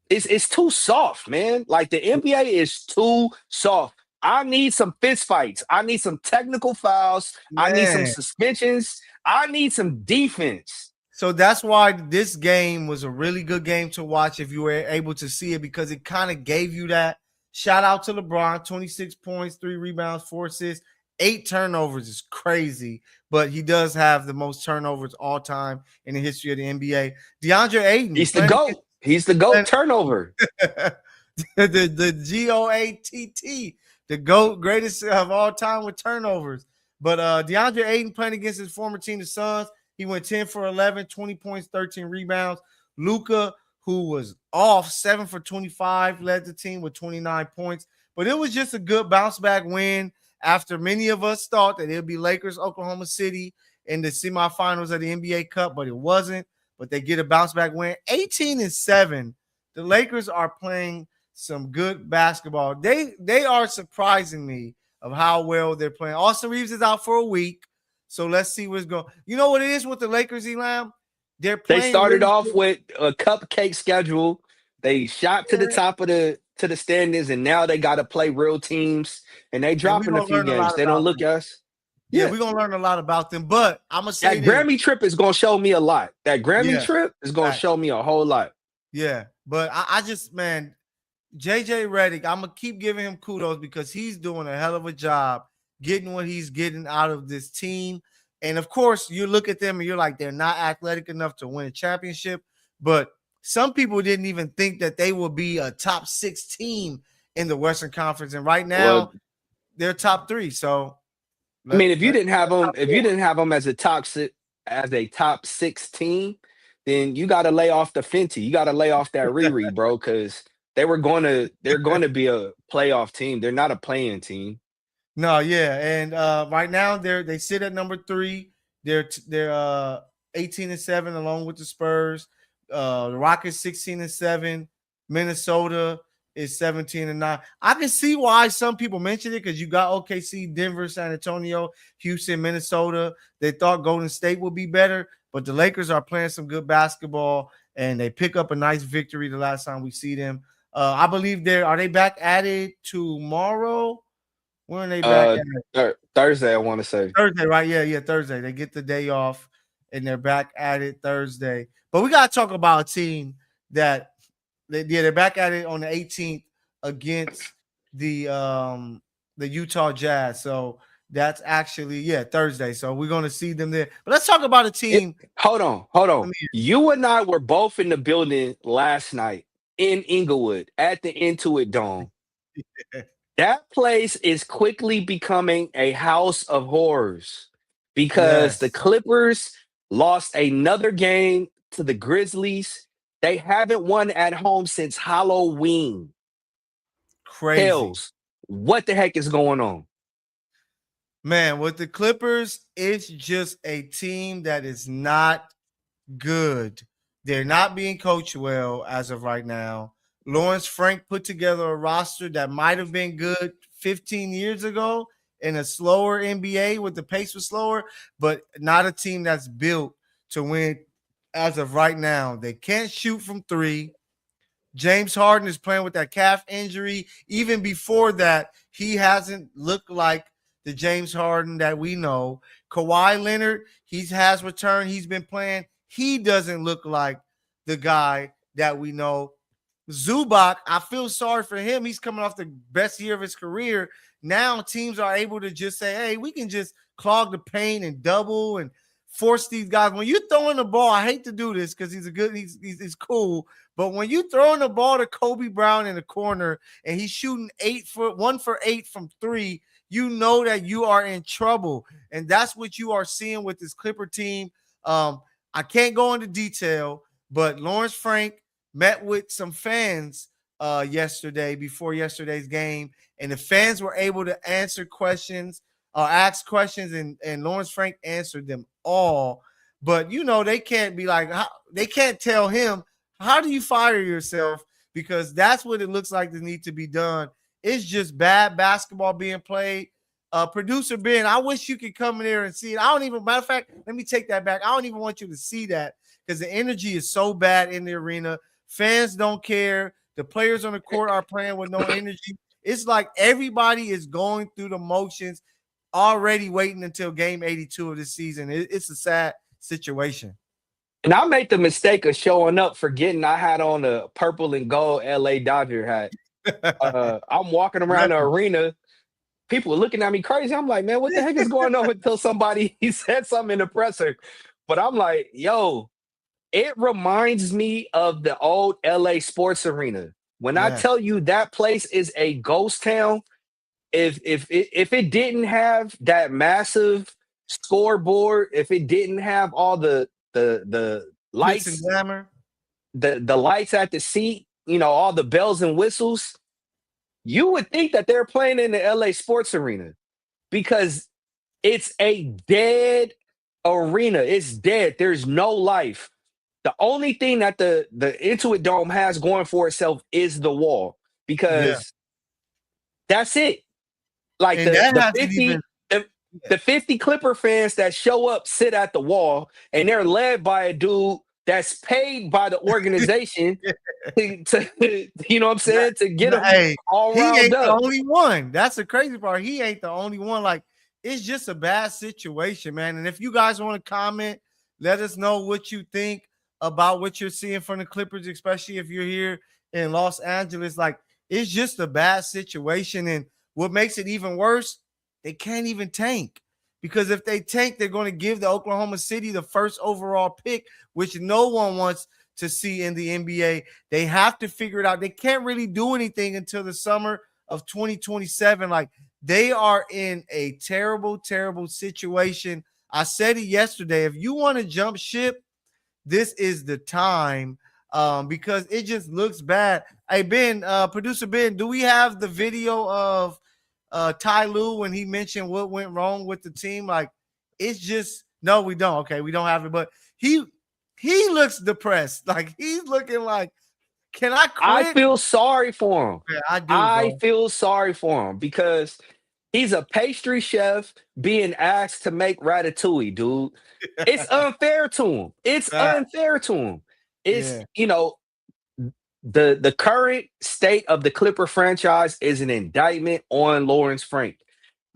it's too soft, man. Like the NBA is too soft. I need some fist fights. I need some technical fouls. I need some man. suspensions. I need some defense. So that's why this game was a really good game to watch if you were able to see it because it kind of gave you that. Shout out to LeBron, 26 points, 3 rebounds, 4 assists, 8 turnovers is crazy, but he does have the most turnovers all time in the history of the NBA. DeAndre Ayton He's the playing GOAT. He's the GOAT turnover. the GOATT, the GOAT, greatest of all time with turnovers. But DeAndre Ayton playing against his former team, the Suns, he went 10 for 11, 20 points, 13 rebounds. Luka, who was off 7 for 25, led the team with 29 points. But it was just a good bounce back win after many of us thought that it would be Lakers, Oklahoma City in the semifinals of the NBA Cup, but it wasn't. But they get a bounce back win. 18-7. The Lakers are playing some good basketball. They are surprising me of how well they're playing. Austin Reeves is out for a week, so let's see what's going. You know what it is with the Lakers, Elam? They're They playing started really off good. with a cupcake schedule. They shot to the Yeah. top of the standings, and now they got to play real teams. And they And we're dropping a gonna few learn a games. lot They don't about look them. us. Yeah, Yeah, we're gonna learn a lot about them. But I'm gonna say that this. Grammy trip is gonna show me a lot. That Grammy Yeah, trip is gonna facts. show me a whole lot. Yeah, but I just man, JJ Redick, I'm gonna keep giving him kudos because he's doing a hell of a job getting what he's getting out of this team. And of course, you look at them and you're like, they're not athletic enough to win a championship. But some people didn't even think that they would be a top 6 team in the Western Conference. And right Well, now, they're top 3. So I mean, if you four. didn't have them as a top 16, then you got to lay off the Fenty. You got to lay off that Riri, bro, because they're going to be a playoff team. They're not a playing team. No, yeah, and right now they sit at number 3. They're 18-7 along with the Spurs. The Rockets 16-7. Minnesota is 17-9. I can see why some people mention it because you got OKC, Denver, San Antonio, Houston, Minnesota. They thought Golden State would be better, but the Lakers are playing some good basketball and they pick up a nice victory the last time we see them. I believe they back at it tomorrow? When are they back Uh, at? Thursday, I want to say. Thursday, right? Yeah, Thursday. They get the day off and they're back at it Thursday. But we gotta talk about a team that they're back at it on the 18th against the Utah Jazz. So that's actually Thursday. So we're gonna see them there. But let's talk about a It, team. hold Let on. me You and I were both in the building last night in Inglewood at the Intuit Dome. hear. That place is quickly becoming a house of horrors because the Yes. Clippers lost another game to the Grizzlies. They haven't won at home since Halloween. Crazy. Hells, what the heck is going on? Man, with the Clippers, it's just a team that is not good. They're not being coached well as of right now. Lawrence Frank put together a roster that might have been good 15 years ago in a slower NBA with the pace was slower, but not a team that's built to win as of right now. They can't shoot from three. James Harden is playing with that calf injury. Even before that, he hasn't looked like the James Harden that we know. Kawhi Leonard, he has returned. He's been playing. He doesn't look like the guy that we know. Zubac, I feel sorry for him. He's coming off the best year of his career. Now teams are able to just say, hey, we can just clog the paint and double and force these guys. When you're throwing the ball, I hate to do this because he's cool. But when you throwing the ball to Kobe Brown in the corner and he's shooting 1 for 8 from three, you know that you are in trouble. And that's what you are seeing with this Clipper team. I can't go into detail, but Lawrence Frank met with some fans yesterday before yesterday's game, and the fans were able to answer questions, ask questions, and Lawrence Frank answered them all. But they can't be like, they can't tell him, how do you fire yourself? Because that's what it looks like that needs to be done. It's just bad basketball being played. Producer Ben, I wish you could come in there and see it. Matter of fact, let me take that back. I don't even want you to see that because the energy is so bad in the arena. Fans don't care. The players on the court are playing with no energy. It's like everybody is going through the motions, already waiting until game 82 of the season. It's a sad situation. And I made the mistake of showing up forgetting I had on a purple and gold LA Dodger hat. I'm walking around the arena. People were looking at me crazy. I'm like, man, what the heck is going on? Until somebody he said something in the presser. But I'm like, yo, it reminds me of the old LA sports arena. When I tell you that place is a ghost town, if it didn't have that massive scoreboard, if it didn't have all the lights and glamour, the lights at the seat, all the bells and whistles, you would think that they're playing in the LA sports arena because it's a dead arena. It's dead. There's no life. The only thing that the Intuit Dome has going for itself is the wall because that's it. Like and the 50 Clipper fans that show up sit at the wall and they're led by a dude that's paid by the organization to you know what I'm saying, to get them all riled he ain't up. the only one. That's the crazy part. He ain't the only one. Like, it's just a bad situation, man. And if you guys want to comment, let us know what you think about what you're seeing from the Clippers, especially if you're here in Los Angeles. Like, it's just a bad situation. And what makes it even worse, they can't even tank. Because if they tank, they're going to give the Oklahoma City the first overall pick, which no one wants to see in the NBA. They have to figure it out. They can't really do anything until the summer of 2027. Like, they are in a terrible, terrible situation. I said it yesterday. If you want to jump ship, this is the time because it just looks bad. Hey, Ben, producer Ben, do we have the video of Ty Lue when he mentioned what went wrong with the team? Like, it's just, no, we don't. Okay, we don't have it, but he looks depressed. Like, he's looking like, can I quit? I feel sorry for him. Yeah, I do. I feel sorry for him because he's a pastry chef being asked to make ratatouille, dude. It's unfair to him. It's unfair to him. It's, the current state of the Clipper franchise is an indictment on Lawrence Frank.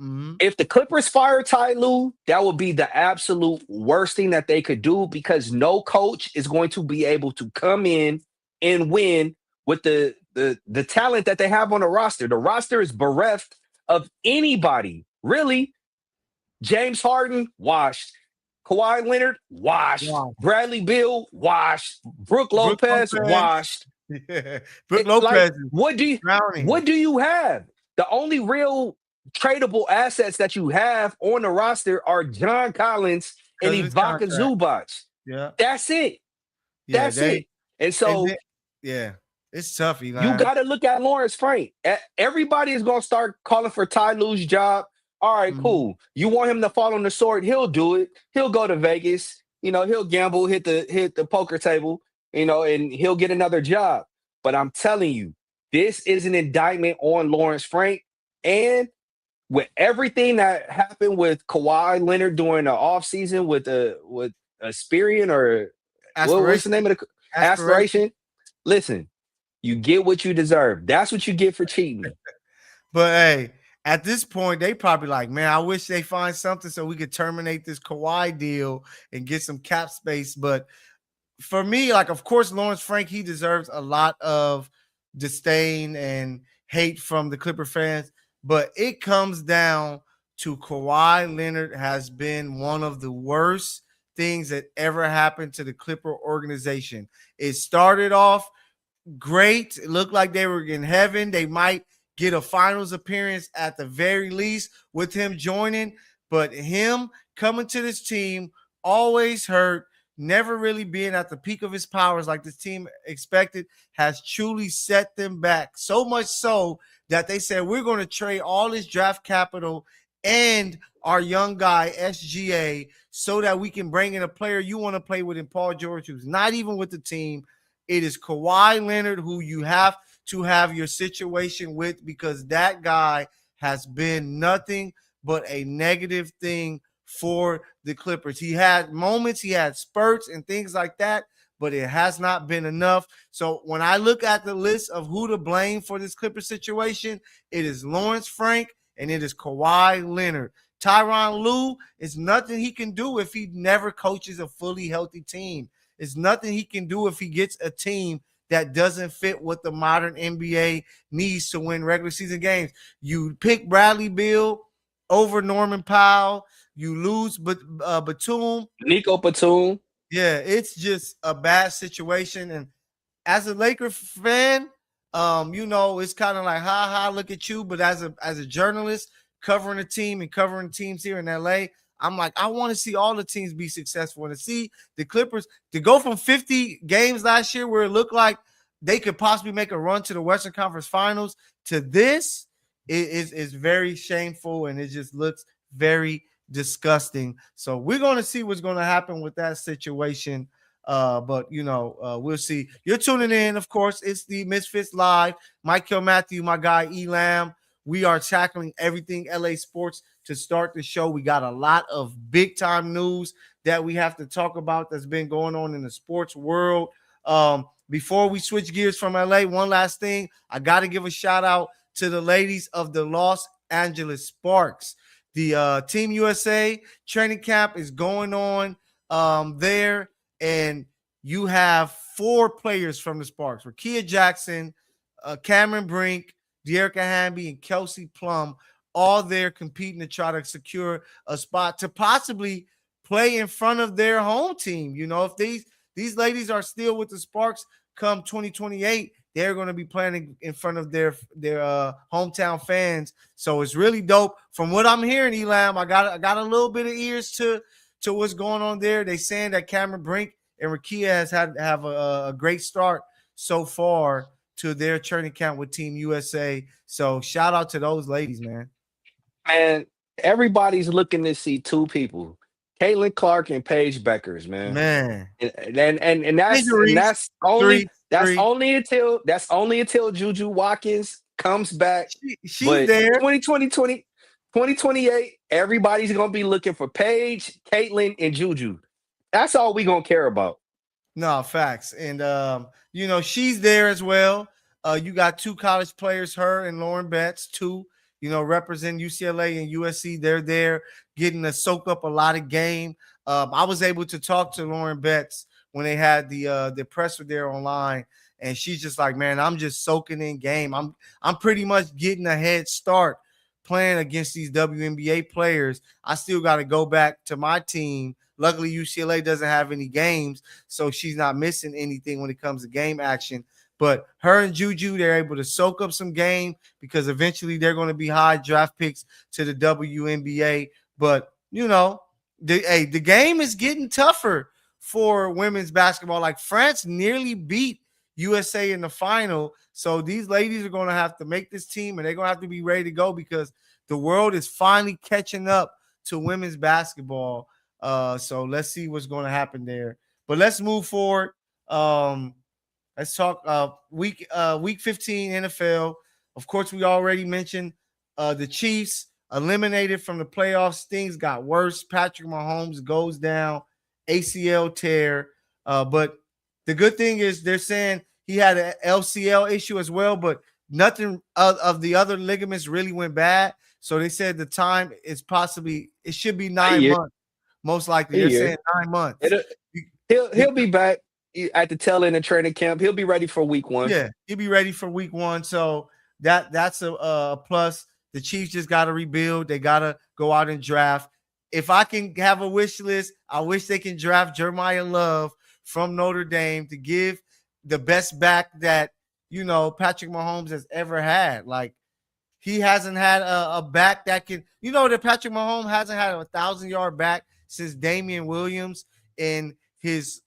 Mm-hmm. If the Clippers fire Ty Lue, that would be the absolute worst thing that they could do because no coach is going to be able to come in and win with the talent that they have on the roster. The roster is bereft of anybody, really. James Harden, washed. Kawhi Leonard, washed. Wow. Bradley Beal, washed. Brook Lopez, washed. Yeah. Brook Lopez. What do you have? The only real tradable assets that you have on the roster are John Collins and Ivica Zubac. Yeah. That's it. That's it. And And so then, yeah, it's tough, you Elam. got to look at Lawrence Frank. Everybody is going to start calling for Ty Lue's job. All right, Mhm. cool. You want him to fall on the sword? He'll do it. He'll go to Vegas. He'll gamble, hit the poker table. And he'll get another job. But I'm telling you, this is an indictment on Lawrence Frank, and with everything that happened with Kawhi Leonard during the offseason with Aspirian, or what's the Aspiration, name of the aspiration. aspiration? Listen, you get what you deserve. That's what you get for cheating. But hey, at this point, they probably like, man, I wish they find something so we could terminate this Kawhi deal and get some cap space. But for me, like, of course, Lawrence Frank, he deserves a lot of disdain and hate from the Clipper fans. But it comes down to Kawhi Leonard has been one of the worst things that ever happened to the Clipper organization. It started off great. It looked like they were in heaven. They might get a finals appearance at the very least with him joining. But him coming to this team, always hurt, never really being at the peak of his powers like this team expected, has truly set them back. So much so that they said, we're going to trade all this draft capital and our young guy, SGA, so that we can bring in a player you want to play with in Paul George, who's not even with the team. It is Kawhi Leonard who you have to have your situation with, because that guy has been nothing but a negative thing for the Clippers. He had moments, he had spurts and things like that, but it has not been enough. So when I look at the list of who to blame for this Clipper situation, it is Lawrence Frank and it is Kawhi Leonard. Tyronn Lue is nothing he can do if he never coaches a fully healthy team. It's nothing he can do if he gets a team that doesn't fit what the modern NBA needs to win regular season games. You pick Bradley Beal over Norman Powell. You lose Batum. Nico Batum. Yeah, it's just a bad situation. And as a Laker fan, it's kind of like, ha ha, look at you. But as a journalist covering a team and covering teams here in LA, I'm like, I want to see all the teams be successful and to see the Clippers to go from 50 games last year where it looked like they could possibly make a run to the Western Conference Finals to this is very shameful, and it just looks very disgusting. So we're going to see what's going to happen with that situation. But we'll see. You're tuning in, of course. It's the Misfits Live. Mykell, Mathieu, my guy Elam. We are tackling everything LA sports to start the show. We got a lot of big time news that we have to talk about that's been going on in the sports world. Before we switch gears from LA, one last thing. I got to give a shout out to the ladies of the Los Angeles Sparks. The Team USA training camp is going on there, and you have 4 players from the Sparks: Rakia Jackson, Cameron Brink, De'Erica Hamby, and Kelsey Plum, all there competing to try to secure a spot to possibly play in front of their home team. If these ladies are still with the Sparks come 2028, they're going to be playing in front of their hometown fans. So it's really dope. From what I'm hearing, Elam, I got a little bit of ears to what's going on there. They saying that Cameron Brink and Rakia have a great start so far to their training camp with Team USA. So shout out to those ladies, man. Man, everybody's looking to see two people, Caitlin Clark and Paige Beckers, man. Man, And that's injuries, only that's three. only until Juju Watkins comes back. She's But there. 2028, everybody's gonna be looking for Paige, Caitlin, and Juju. That's all we gonna care about. No, facts. And she's there as well. You got 2 college players, her and Lauren Betts, 2, represent UCLA and USC. They're there getting to soak up a lot of game. I was able to talk to Lauren Betts when they had the presser there online, and she's just like, man, I'm just soaking in game. I'm pretty much getting a head start playing against these WNBA players. I still got to go back to my team. Luckily, UCLA doesn't have any games, so she's not missing anything when it comes to game action. But her and Juju, they're able to soak up some game because eventually they're going to be high draft picks to the WNBA. But, the game is getting tougher for women's basketball. Like France nearly beat USA in the final. So these ladies are going to have to make this team, and they're going to have to be ready to go because the world is finally catching up to women's basketball. So let's see what's going to happen there. But let's move forward. Let's talk week 15 NFL. Of course, we already mentioned the Chiefs eliminated from the playoffs. Things got worse. Patrick Mahomes goes down, ACL tear. But the good thing is they're saying he had an LCL issue as well, but nothing of the other ligaments really went bad. So they said the time is it should be 9 months, most likely. They're saying 9 months. He'll be back at the tail end of training camp. He'll be ready for week 1. Yeah, he'll be ready for week 1. So that's a plus. The Chiefs just got to rebuild. They got to go out and draft. If I can have a wish list, I wish they can draft Jeremiah Love from Notre Dame to give the best back that, Patrick Mahomes has ever had. Like, he hasn't had a back that can, that Patrick Mahomes hasn't had a 1,000-yard back since Damian Williams in his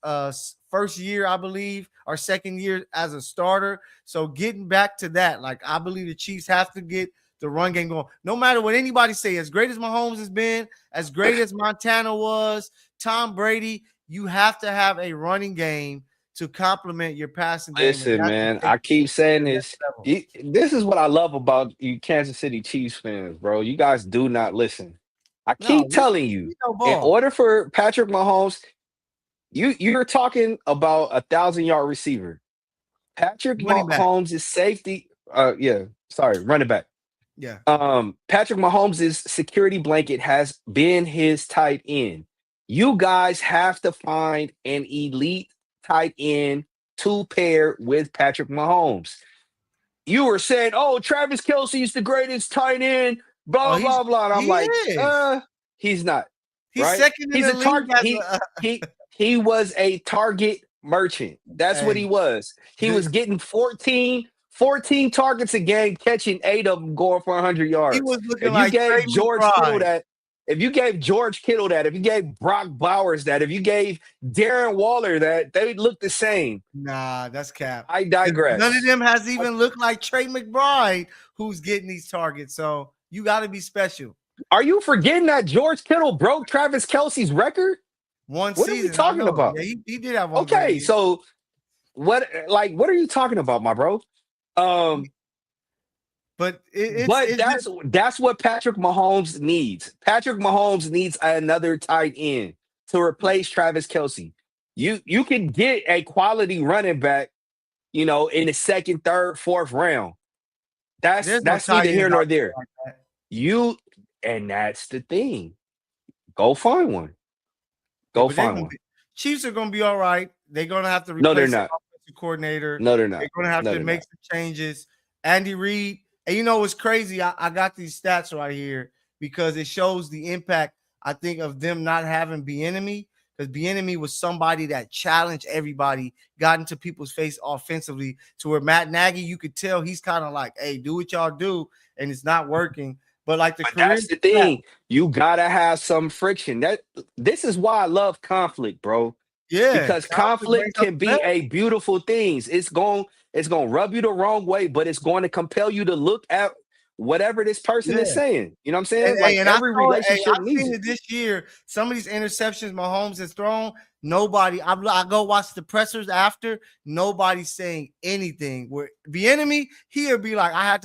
first year, I believe, or second year as a starter. So getting back to that, like, I believe the Chiefs have to get the run game going. No matter what anybody say, as great as Mahomes has been, as great as Montana was, Tom Brady, you have to have a running game to complement your passing game. Listen, man, I keep saying this. This is what I love about you Kansas City Chiefs fans, bro. You guys do not listen. I keep telling you, in order for Patrick Mahomes, you're talking about 1,000-yard receiver. Patrick Mahomes' safety, running back. Yeah. Patrick Mahomes' security blanket has been his tight end. You guys have to find an elite tight end to pair with Patrick Mahomes. You were saying, "Oh, Travis Kelce is the greatest tight end." Blah blah blah. And I'm like, he's not. He's right? second in He's the a target. He was a target merchant. That's what he was. He was getting 14 targets a game, catching 8 of them, going for 100 yards. He was looking like Trey George McBride. Kittle that, if you gave George Kittle that, if you gave Brock Bowers that, if you gave Darren Waller that, they'd look the same. Nah, that's cap. I digress. None of them has even looked like Trey McBride, who's getting these targets. So you got to be special. Are you forgetting that George Kittle broke Travis Kelce's record? What season, are we talking about? Yeah, he did have one. Okay, so what are you talking about, my bro? But that's what Patrick Mahomes needs. Patrick Mahomes needs another tight end to replace Travis Kelce. You can get a quality running back, in the second, third, fourth round. That's neither here nor there. And that's the thing. Go find one. Chiefs are going to be all right. They're going to have to replace the offensive coordinator. No, they're not. They're going to have to make some changes. Andy Reid. And what's crazy? I got these stats right here because it shows the impact, I think, of them not having Bieniemy, because Bieniemy was somebody that challenged everybody, got into people's face offensively, to where Matt Nagy, you could tell he's kind of like, hey, do what y'all do, and it's not working. But that's the thing. You gotta have some friction. This is why I love conflict, bro. Yeah, because conflict can be a beautiful thing. It's going to rub you the wrong way, but it's going to compel you to look at whatever this person is saying. You know what I'm saying? And every relationship I've seen it this year. Some of these interceptions Mahomes has thrown, nobody. I go watch the pressers after. Nobody's saying anything. Where Bieniemy, he'll be like, I had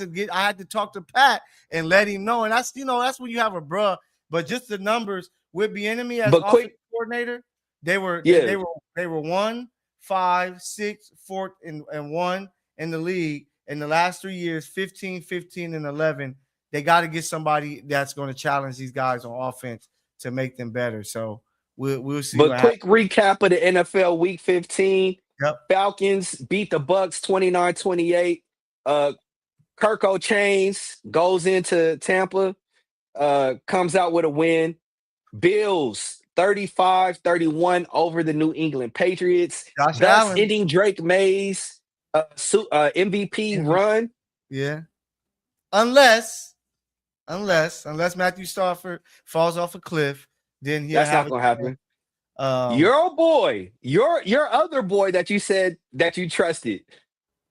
to talk to Pat and let him know. And that's that's when you have a bruh. But just the numbers with Bieniemy as offensive coordinator, they were 1, 5, 6, 4, and 1 in the league. In the last 3 years, 15, 15, and 11, they got to get somebody that's going to challenge these guys on offense to make them better. So we'll see. But quick recap of the NFL Week 15. Yep. Falcons beat the Bucks 29-28. Kirko Chains goes into Tampa, comes out with a win. Bills 35-31 over the New England Patriots. Thus ending Drake May's MVP run. Yeah. Unless Matthew Stafford falls off a cliff, then that's not going to happen. Your boy, your other boy that you said that you trusted,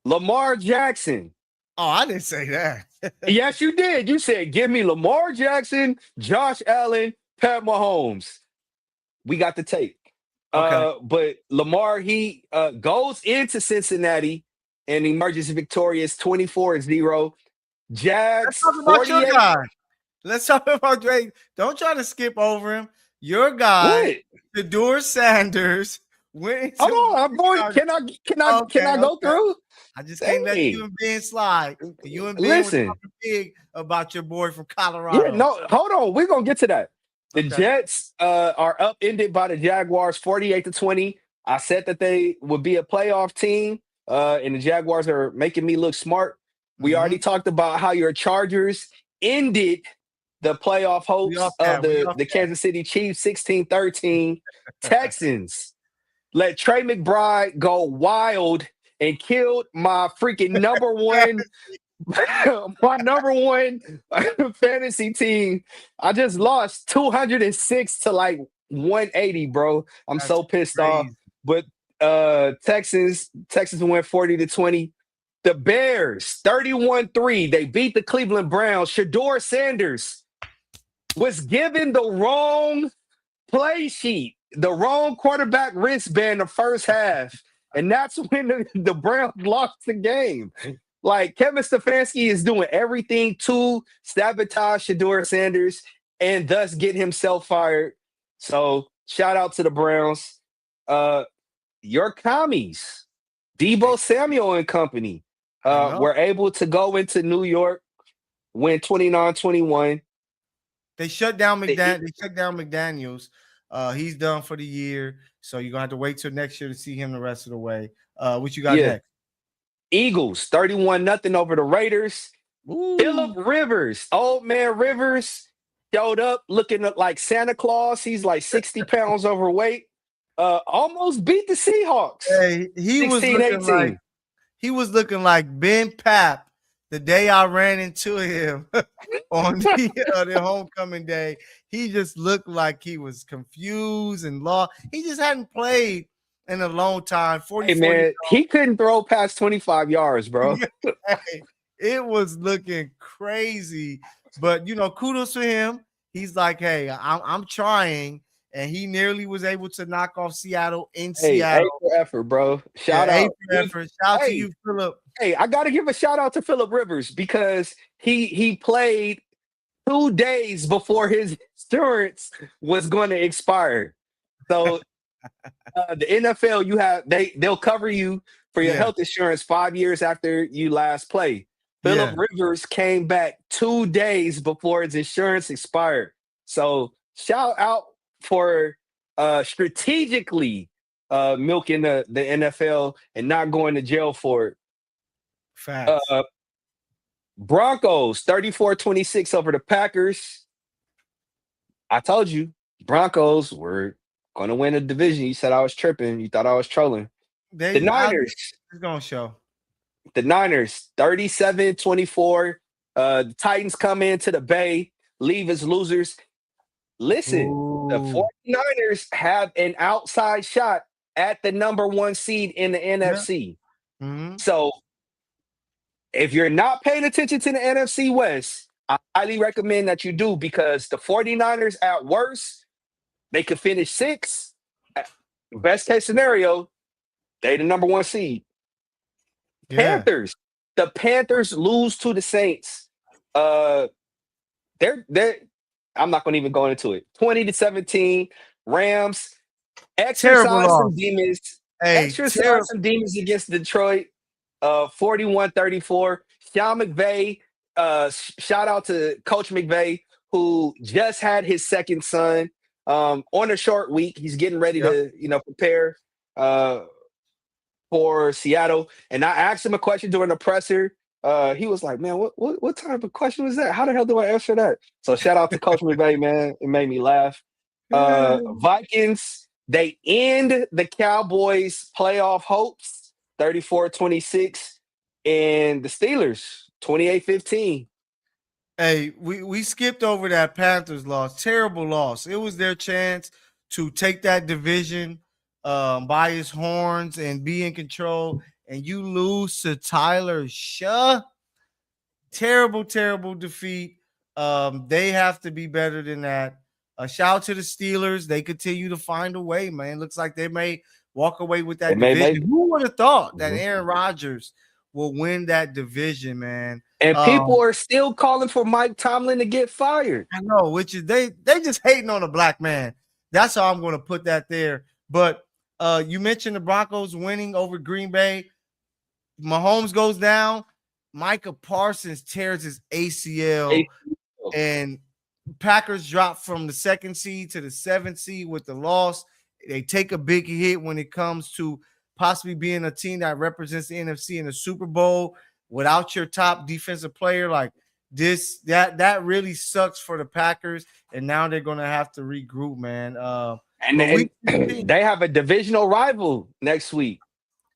Lamar Jackson. Oh, I didn't say that. Yes, you did. You said, give me Lamar Jackson, Josh Allen, Pat Mahomes. We got the tape. Okay. But Lamar, he goes into Cincinnati and emerges victorious 24-0. Let's Jags talk about your 48. guy. Let's talk about Drake. Don't try to skip over him. Your guy, What? Shedeur Sanders, went Hold into on, boy. Can okay, I go okay. through? I just can't let you Hey, and Ben slide. You and Ben were listen. talking big about your boy from Yeah, Colorado. no, hold on. We're gonna get to that. The Okay. Jets are upended by the Jaguars 48-20. I said that they would be a playoff team, and the Jaguars are making me look smart. We already Mm-hmm. talked about how your Chargers ended the playoff We off hopes of that. We the, off the that. Kansas City Chiefs 16-13. Texans let Trey McBride go wild and killed my freaking number one my number one fantasy team. I just lost 206 to like 180, bro. I'm That's so pissed off. crazy. But Texas went 40-20. The Bears 31-3. They beat the Cleveland Browns. Shedeur Sanders was given the wrong play sheet, the wrong quarterback wristband the first half. And that's when the Browns lost the game. Like Kevin Stefanski is doing everything to sabotage Shedeur Sanders and thus get himself fired. So shout out to the Browns. Your commies, Debo Samuel and company, I know. were able to go into New York, win 29-21. They shut down The McDaniel. They shut down McDaniels. He's done for the year. So you're gonna have to wait till next year to see him the rest of the way. What you got yeah, next? Eagles 31-0 over the Raiders. Philip Ooh. Rivers, old man Rivers, showed up looking like Santa Claus. He's like 60 pounds overweight. Almost beat the Seahawks Hey, he was looking like 16-18. he was looking like Ben Papp the day I ran into him on the homecoming day. He just looked like he was confused and lost. He just hadn't played in a long time. Hey 44 years man, he couldn't throw past 25 yards, bro. old. Hey, it was looking crazy. But kudos to him. He's like, hey, I'm trying. And he nearly was able to knock off Seattle in Hey, A Seattle. for effort, bro. Yeah, Shout A out. for effort. Shout out to Hey, you, Philip. hey, I gotta give a shout out to Philip Rivers because he played 2 days before his insurance was going to expire. So the NFL, they'll cover you for your Yeah. health insurance 5 years after you last play. Philip Yeah. Rivers came back 2 days before his insurance expired. So shout out for strategically milking the NFL and not going to jail for it. Facts. Broncos 34-26 over the Packers. I told you Broncos were going to win the division. You said I was tripping. You thought I was trolling. The Niners, It's gonna show. the Niners, 37-24. The Titans come into the Bay, leave as losers. Listen, the Ooh. 49ers have an outside shot at the number one seed in the Yeah. NFC. Mm-hmm. So if you're not paying attention to the NFC West, I highly recommend that you do because the 49ers at worst, they could finish sixth. Best case scenario, they the number one seed. Yeah. Panthers. The Panthers lose to the Saints. They're I'm not gonna even go into it. 20-17. Rams Terrible exercise some loss. demons. Hey, Exercise terrible. some demons against Detroit. 41-34. Sean McVay. Shout out to Coach McVay, who just had his second son on a short week. He's getting ready Yep. to, prepare for Seattle. And I asked him a question during the presser. He was like, "Man, what type of question was that? How the hell do I answer that?" So shout out to Coach McVay, man. It made me laugh. Vikings, they end the Cowboys' playoff hopes, 34-26, and the Steelers, 28-15. Hey, we skipped over that Panthers loss. Terrible loss. It was their chance to take that division by his horns and be in control, and you lose to Tyler Shaw. Terrible, terrible defeat. They have to be better than that. Shout out to the Steelers. They continue to find a way, man. Looks like they may walk away with They that may division. make Who would have thought that Mhm. Aaron Rodgers will win that division, man? And people are still calling for Mike Tomlin to get fired. I know, which is they just hating on a black man. That's how I'm going to put that there. But you mentioned the Broncos winning over Green Bay. Mahomes goes down. Micah Parsons tears his ACL, and Packers drop from the 2nd seed to the 7th seed with the loss. They take a big hit when it comes to possibly being a team that represents the NFC in the Super Bowl without your top defensive player. Like this, that really sucks for the Packers, and now they're going to have to regroup, man. And they have a divisional rival next week.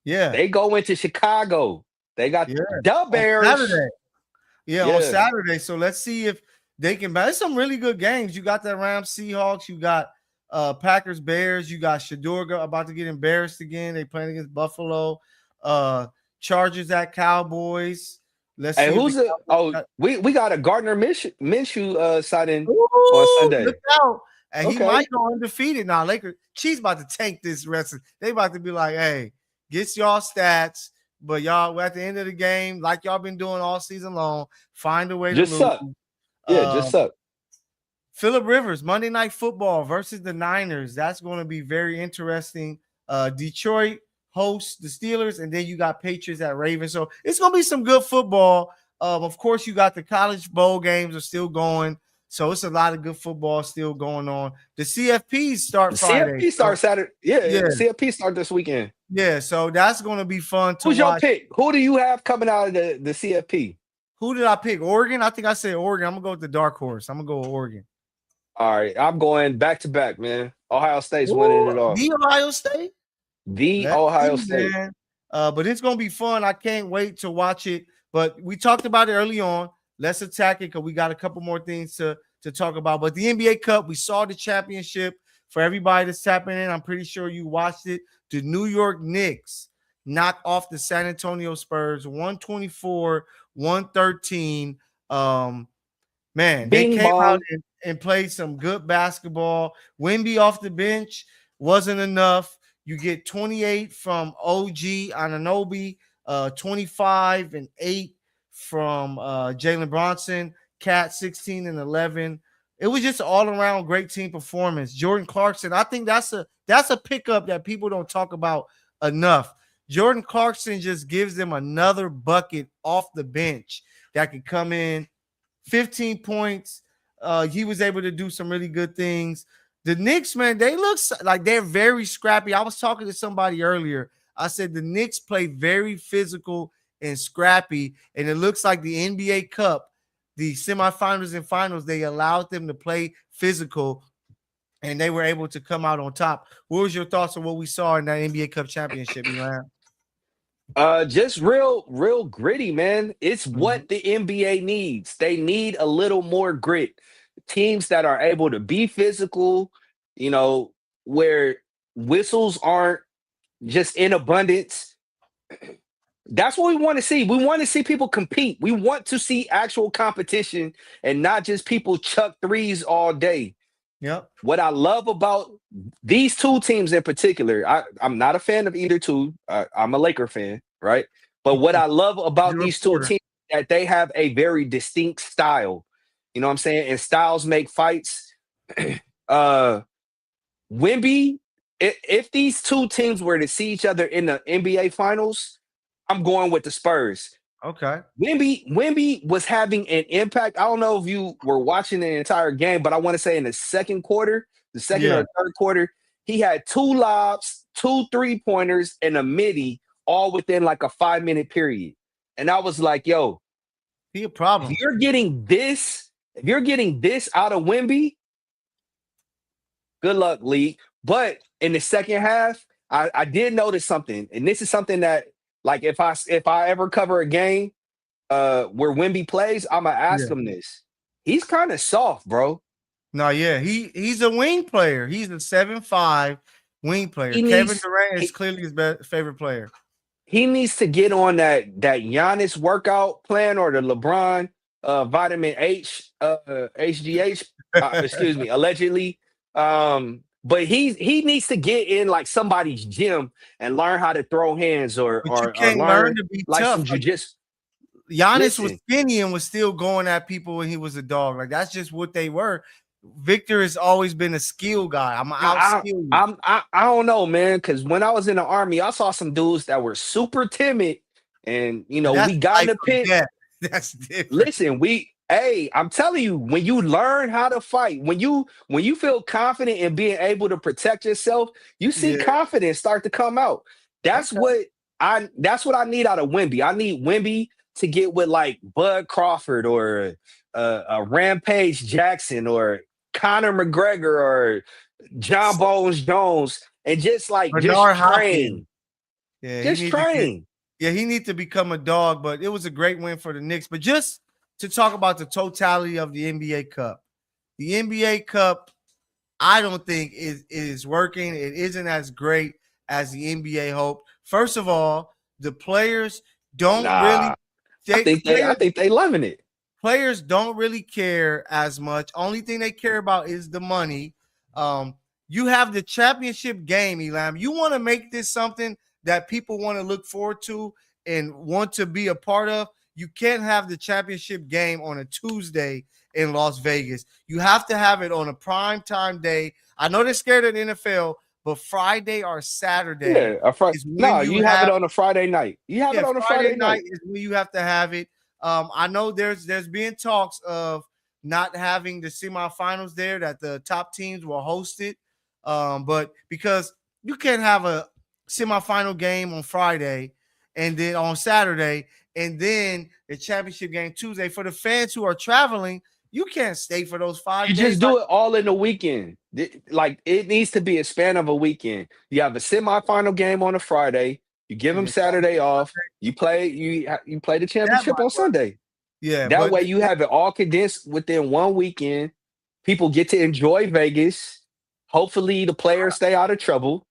Yeah, they go into Chicago. They got the Bears. Saturday. Yeah, on Saturday. So let's see if they can balance some really good games. You got that Rams Seahawks. You got Packers Bears. You got Shador about to get embarrassed again. They playing against Buffalo. Chargers at Cowboys. Let's see. Who's we got a Gardner Minshew signing on Sunday. Look out. And he might go undefeated now. Lakers Chiefs about to tank this rest. They about to be like, hey, get y'all stats. But y'all, at the end of the game, like y'all been doing all season long, find a way to lose. Suck. Yeah, just suck. Phillip Rivers, Monday Night Football versus the Niners. That's going to be very interesting. Detroit hosts the Steelers, and then you got Patriots at Ravens. So it's going to be some good football. Of course, you got the college bowl games are still going. So it's a lot of good football still going on. The CFPs start Friday. CFP start Saturday. Yeah. The CFP start this weekend. Yeah, so that's going to be fun to Who's watch. your pick? Who do you have coming out of the CFP? Who did I pick? Oregon? I think I said Oregon. I'm going to go with the dark horse. I'm going to go with Oregon. All right. I'm going back-to-back, man. Ohio State's winning it all. The Ohio State? Ohio State. Man. But it's going to be fun. I can't wait to watch it. But we talked about it early on. Let's attack it because we got a couple more things to talk about. But the NBA Cup, we saw the championship. For everybody that's tapping in, I'm pretty sure you watched it. The New York Knicks knocked off the San Antonio Spurs 124-113. Man, they came out and played some good basketball. Wemby off the bench wasn't enough. You get 28 from OG Anunoby, 25 and 8 from Jalen Bronson, Cat 16 and 11. It was just an all-around great team performance. Jordan Clarkson, I think that's a pickup that people don't talk about enough. Jordan Clarkson just gives them another bucket off the bench that could come in. 15 points. He was able to do some really good things. The Knicks, man, they look like they're very scrappy. I was talking to somebody earlier. I said the Knicks play very physical and scrappy, and it looks like the NBA Cup, the semifinals and finals, they allowed them to play physical, and they were able to come out on top. What was your thoughts on what we saw in that NBA Cup championship, Elan? Just real gritty, man. It's what the NBA needs. They need a little more grit. Teams that are able to be physical, where whistles aren't just in abundance. That's what we want to see. We want to see people compete. We want to see actual competition and not just people chuck threes all day. Yep. What I love about these two teams in particular, I'm not a fan of either two. I'm a Laker fan, right? But what I love about these two teams is that they have a very distinct style. You know what I'm saying? And styles make fights. Wemby, if these two teams were to see each other in the NBA Finals, I'm going with the Spurs. Okay. Wemby was having an impact. I don't know if you were watching the entire game, but I want to say in the second quarter, or third quarter, he had 2 lobs, 2 3-pointers, and a midi all within like a 5-minute period. And I was like, yo, he a problem. If you're getting this out of Wemby, good luck, league. But in the second half, I did notice something, and this is something that, like, if I ever cover a game where Wemby plays, I'm gonna ask him this. He's kind of soft, bro. No, yeah, he's a wing player. He's a 7'5" wing player. He Kevin needs Durant is he, clearly his favorite player. he needs to get on that Giannis workout plan or the LeBron vitamin HGH, excuse me, allegedly. But he needs to get in like somebody's gym and learn how to throw hands or But you or can't learn learn to be like tough. some Like jujitsu. Giannis was Listen, skinny and was still going at people when he was a dog. Like that's just what they were. Victor has always been a skill guy. I'm gonna I outskill you. I don't know, man, because when I was in the army, I saw some dudes that were super timid, and But that's we got in life the or pit. death. That's different. Listen, hey, I'm telling you, when you learn how to fight, when you feel confident in being able to protect yourself, you see Yeah. confidence start to come out. That's Okay. what I need out of Wimby. I need Wimby to get with like Bud Crawford or a Rampage Jackson or Conor McGregor or John Bones Jones and just Bernard Hopkins. train. Yeah, he Just need to get. train. Yeah, he need to become a dog. But it was a great win for the Knicks. But just to talk about the totality of the NBA Cup, the NBA Cup, I don't think is working. It isn't as great as the NBA hoped. First of all, the players don't really. Nah. I think they loving it. Players don't really care as much. Only thing they care about is the money. You have the championship game, Elam. You want to make this something that people want to look forward to and want to be a part of. You can't have the championship game on a Tuesday in Las Vegas. You have to have it on a prime time day. I know they're scared of the NFL, but Friday or Saturday Yeah, is when no, you you have it have. on a Friday night. You have Yeah, it on a Friday Friday night night. is when you have to have it. I know there's been talks of not having the semifinals there, that the top teams will host it. But because you can't have a semifinal game on Friday and then on Saturday and then the championship game Tuesday for the fans who are traveling, you can't stay for those You 5 days. just Like, do it all in a weekend. Like it needs to be a span of a weekend. You have a semifinal game on a Friday. You give and them then Saturday off. You play the that championship might on work. Sunday. Yeah, That but way you have it all condensed within one weekend. People get to enjoy Vegas. Hopefully the players stay out of trouble.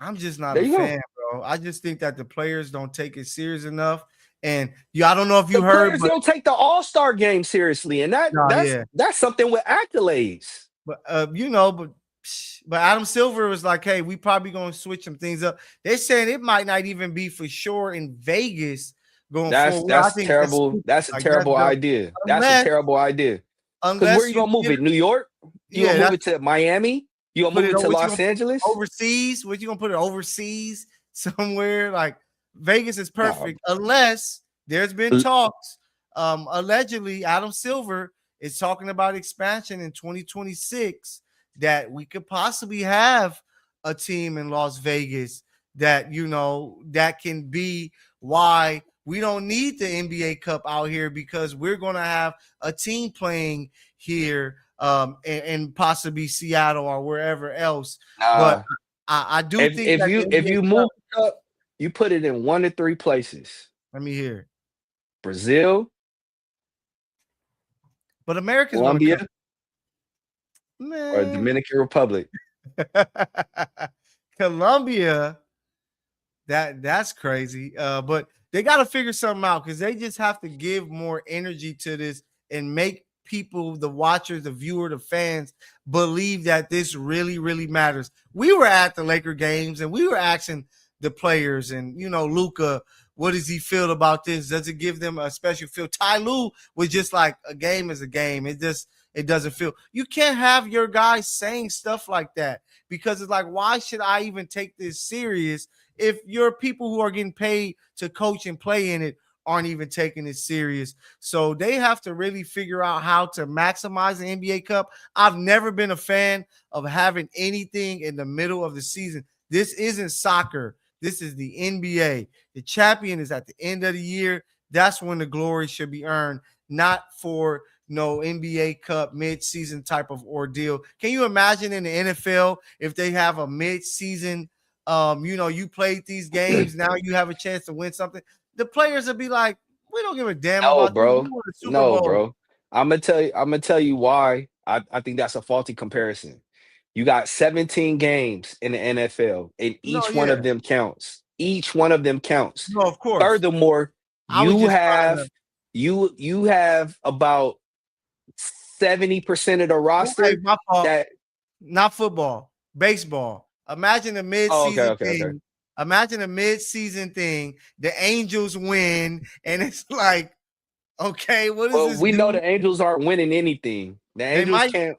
I'm just not There a you go. fan, bro. I just think that the players don't take it serious enough. And I don't know if you The heard, players but don't take the All-Star game seriously, and no, yeah, that's something with accolades. but but Adam Silver was like, "Hey, we probably gonna switch some things up." They're saying it might not even be for sure in Vegas going forward. I That's think that's terrible. stupid. That's a Like that's terrible dumb. idea. That's a Unless, terrible idea. Because where unless you you gonna move give it? New York? You yeah, gonna move that's it to Miami? You gonna put move it it over. to What you Los gonna put it Angeles? overseas? What you gonna put it overseas somewhere? Like Vegas is No. perfect, unless there's been talks. Allegedly, Adam Silver is talking about expansion in 2026 that we could possibly have a team in Las Vegas that that can be why we don't need the NBA Cup out here because we're going to have a team playing here and possibly Seattle or wherever else. But Nah. I do If think if that the you if NBA you Cup. move it up, you put it in one of three places: Let me hear. Brazil, But Americans want to come, Colombia, or man. Dominican Republic. Colombia, that's crazy. But they got to figure something out because they just have to give more energy to this and make people, the watchers, the viewer, the fans, believe that this really, really matters. We were at the Laker games and we were asking the players and Luca, what does he feel about this? Does it give them a special feel? Ty Lue was just like a game is a game. It doesn't feel. You can't have your guys saying stuff like that because it's like, why should I even take this serious if your people who are getting paid to coach and play in it aren't even taking it serious? So they have to really figure out how to maximize the NBA Cup. I've never been a fan of having anything in the middle of the season. This isn't soccer. This is the NBA. The champion is at the end of the year. That's when the glory should be earned, not for no NBA Cup mid-season type of ordeal. Can you imagine in the NFL if they have a mid-season, you played these games, now you have a chance to win something? The players will be like, we don't give a damn No, about this. We bro. won the Super No, Bowl. bro. I'm gonna tell you why I think that's a faulty comparison. You got 17 games in the NFL, and No, each one yeah, of them counts. Each one of them counts. no, of course. Furthermore, I was you just trying have to. you have about 70% of the Hey, roster my fault. that Not football, baseball. Imagine a oh, okay, mid-season okay, okay. thing. Imagine a mid-season thing. The Angels win, and it's like, okay, what does Well, this we know do? the Angels aren't winning anything. The They Angels might. can't.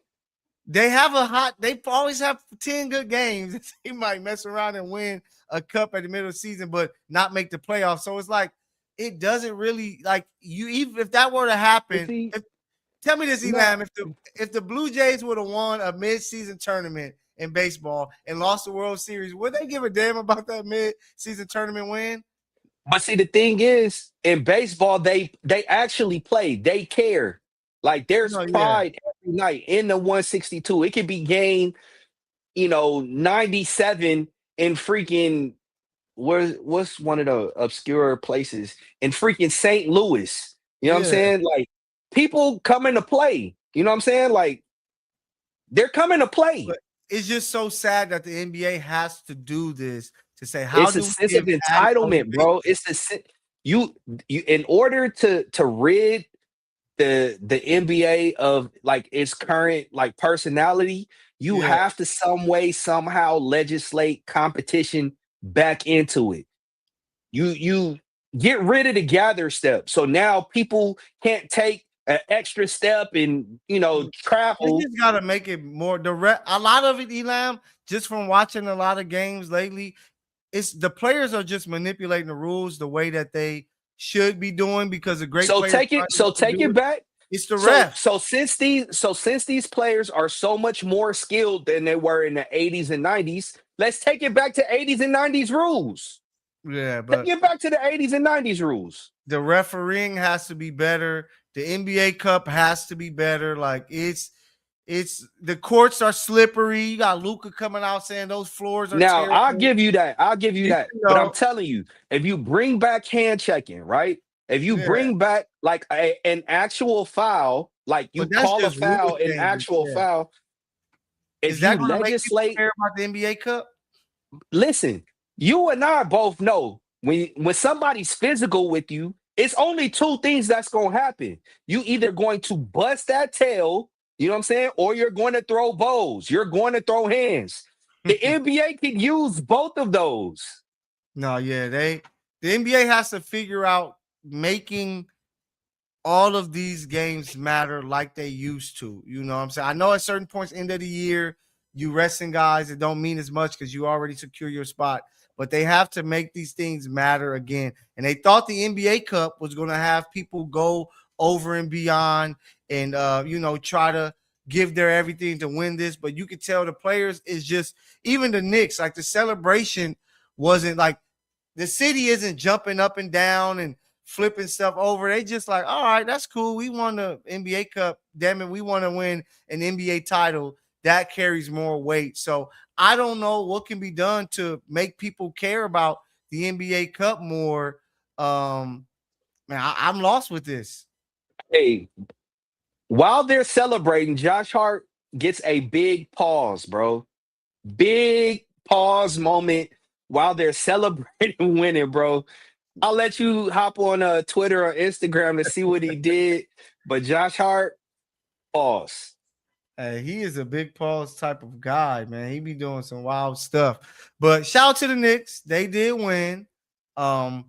They have a hot. They always have 10 good games. They might mess around and win a cup at the middle of the season, but not make the playoffs. So it's like it doesn't really like you. Even if that were to But happen, see, tell me this, no, Elam. If the Blue Jays would have won a mid-season tournament in baseball and lost the World Series, would they give a damn about that mid-season tournament win? but see, the thing is, in baseball, they actually play. They care. Like there's No, yeah, pride every night in the 162. It could be game, 97 in freaking what's one of the obscure places in freaking St. Louis. You know what I'm yeah. saying? Like people coming to play. You know what I'm saying? Like they're coming to But play. it's just so sad that the NBA has to do this to say, how It's a do we sense of give added entitlement, motivation? bro. It's the you you in order to rid the NBA of like its current like personality, you Yeah. have to some way somehow legislate competition back into it. You get rid of the gather step. So now people can't take an extra step and They travel. just gotta make it more direct. A lot of it, Elam, just from watching a lot of games lately, it's the players are just manipulating the rules the way that they should be doing because the great So players take it, finally so want to take do it it. back. It's the So refs. so since these players are so much more skilled than they were in the 80s and 90s, let's take it back to 80s and 90s rules. Yeah, Take but it back to the 80s and 90s rules. the refereeing has to be better. The NBA Cup has to be better. Like it's the courts are slippery. You got Luca coming out saying those floors are Now, I'll terrible. give you that. I'll give you You that. But I'm know, telling you, if you bring back hand checking, right? If you yeah, bring back like an actual foul, like you but that's call a just rule foul an changes. actual Yeah, foul, is if that you going to make people legislate, care about the NBA Cup? listen, you and I both know when somebody's physical with you, it's only two things that's gonna happen. You either going to bust that tail, you know what I'm saying, or you're going to throw bows, you're going to throw hands. The NBA can use both of those. No, yeah, the NBA has to figure out making all of these games matter like they used to. You know what I'm saying? I know at certain points, end of the year, you resting guys, it don't mean as much because you already secure your spot. But they have to make these things matter again. And they thought the NBA Cup was going to have people go over and beyond and try to give their everything to win this. But you could tell the players is just even the Knicks, like the celebration wasn't like the city isn't jumping up and down and flipping stuff over. They just like, all right, that's cool. We won the NBA Cup. Damn it, we want to win an NBA title. That carries more weight. So I don't know what can be done to make people care about the NBA Cup more. Man, I'm lost with this. Hey, while they're celebrating, Josh Hart gets a big pause, bro. Big pause moment while they're celebrating winning, bro. I'll let you hop on Twitter or Instagram to see what he did. But Josh Hart, pause. Hey, he is a big pause type of guy, man. He be doing some wild stuff. But shout out to the Knicks. They did win. Um,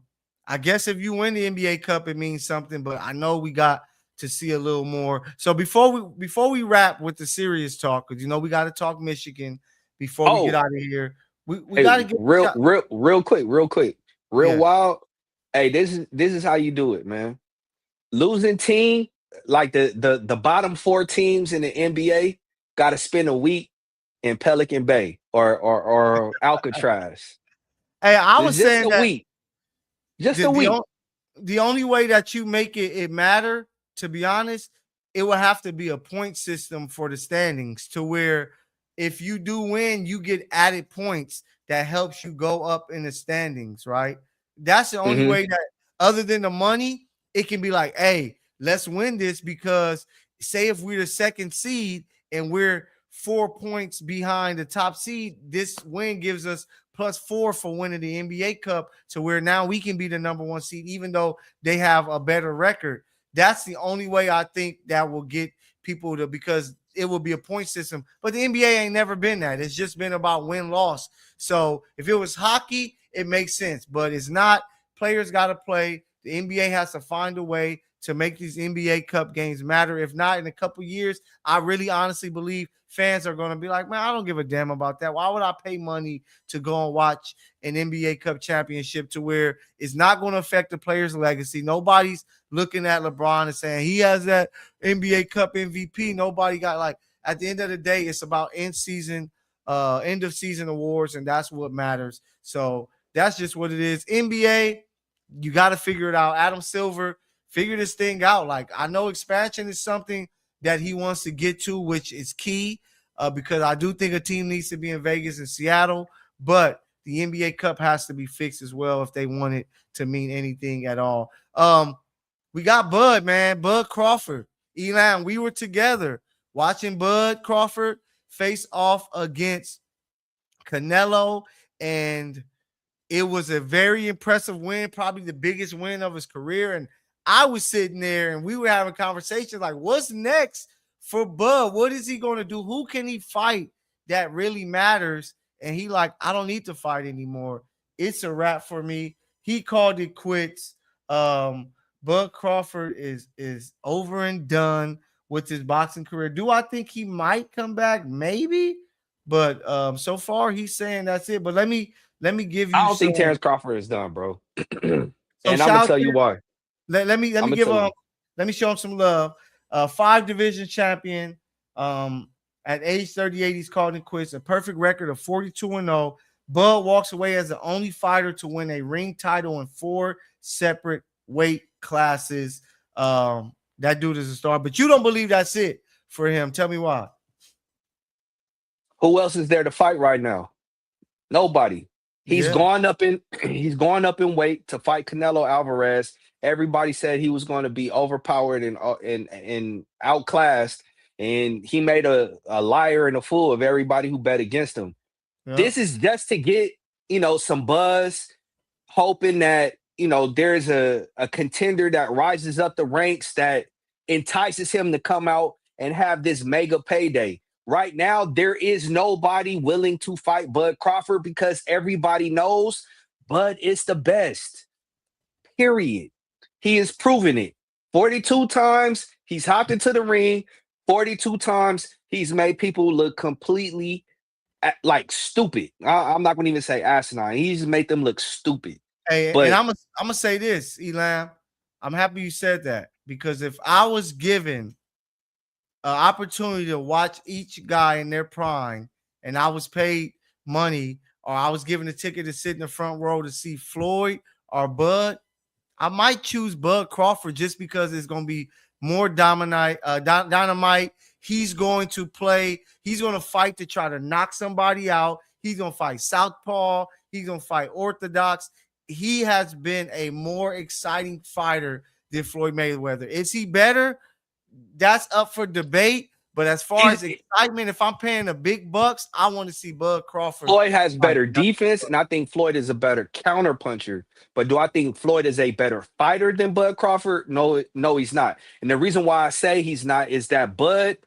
I guess if you win the NBA Cup, it means something, but I know we got to see a little more. So before we wrap with the serious talk, because we got to talk Michigan before we get Oh, out of here. We hey, got to get real quick, real yeah. wild. Hey, this is how you do it, man. Losing team, like the bottom four teams in the NBA, got to spend a week in Pelican Bay or Alcatraz. Hey, I It's was just saying a that week, just the a the, week. on- the only way that you make it matter, to be honest, it will have to be a point system for the standings to where if you do win, you get added points that helps you go up in the standings, right? That's the only Hmm. way that other than the money, it can be like, hey, let's win this because say if we're the second seed and we're 4 points behind the top seed, this win gives us +4 for winning the NBA Cup, to where now we can be the number one seed, even though they have a better record. That's the only way I think that will get people to, because it will be a point system. But the NBA ain't never been that. It's just been about win-loss. So if it was hockey, it makes sense, but it's not. Players got to play. The NBA has to find a way to make these NBA Cup games matter. If not, in a couple years, I really honestly believe fans are going to be like, man, I don't give a damn about that. Why would I pay money to go and watch an NBA Cup championship, to where it's not going to affect the player's legacy? Nobody's looking at LeBron and saying he has that NBA Cup MVP. Nobody got, like, at the end of the day, it's about end of season awards, and that's what matters. So that's just what it is. NBA, you got to figure it out. Adam Silver, figure this thing out. Like, I know expansion is something that he wants to get to, which is key, because I do think a team needs to be in Vegas and Seattle, but the NBA Cup has to be fixed as well if they want it to mean anything at all. We got Bud, man, Bud Crawford. Elan, we were together watching Bud Crawford face off against Canelo, and it was a very impressive win, probably the biggest win of his career. And I was sitting there and we were having conversations like, what's next for Bud? What is he going to do? Who can he fight that really matters? And he like, I don't need to fight anymore. It's a wrap for me. He called it quits. Bud Crawford is over and done with his boxing career. Do I think he might come back? Maybe. But so far he's saying that's it. But let me give you. I don't think Terrence Crawford is done, bro. And So I'm gonna tell you why. let me show him some love. 5 division champion. At age 38, he's called it quits. A perfect record of 42-0. Bud walks away as the only fighter to win a ring title in 4 separate weight classes. That dude is a star, but you don't believe that's it for him. Tell me why. Who else is there to fight right now? Nobody. He's gone up in weight to fight Canelo Alvarez. Everybody said he was going to be overpowered and outclassed, and he made a liar and a fool of everybody who bet against him. Yeah. This is just to get, some buzz, hoping that, there's a contender that rises up the ranks that entices him to come out and have this mega payday. Right now, there is nobody willing to fight Bud Crawford because everybody knows Bud is the best. Period. He has proven it. 42 times he's hopped into the ring. 42 times he's made people look completely like stupid. I'm not going to even say asinine. He's made them look stupid. Hey, but, and I'm gonna say this, Elam. I'm happy you said that, because if I was given an opportunity to watch each guy in their prime, and I was paid money, or I was given a ticket to sit in the front row to see Floyd or Bud, I might choose Bud Crawford just because it's going to be more dynamite. He's going to play. He's going to fight to try to knock somebody out. He's going to fight southpaw. He's going to fight orthodox. He has been a more exciting fighter than Floyd Mayweather. Is he better? That's up for debate. But as far as excitement, if I'm paying the big bucks, I want to see Bud Crawford. Floyd has better defense, and I think Floyd is a better counter puncher. But do I think Floyd is a better fighter than Bud Crawford? No, he's not. And the reason why I say he's not is that Bud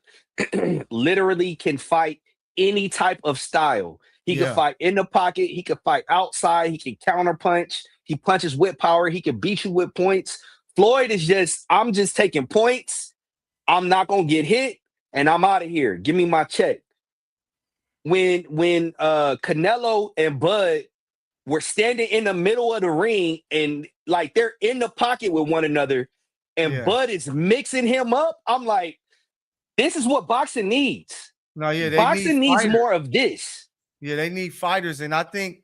literally can fight any type of style. He can fight in the pocket. He can fight outside. He can counter punch. He punches with power. He can beat you with points. Floyd is I'm just taking points. I'm not going to get hit, and I'm out of here. Give me my check. When Canelo and Bud were standing in the middle of the ring and like they're in the pocket with one another, and Bud is mixing him up, I'm like, this is what boxing needs. Boxing needs more of this. Yeah, they need fighters. And I think,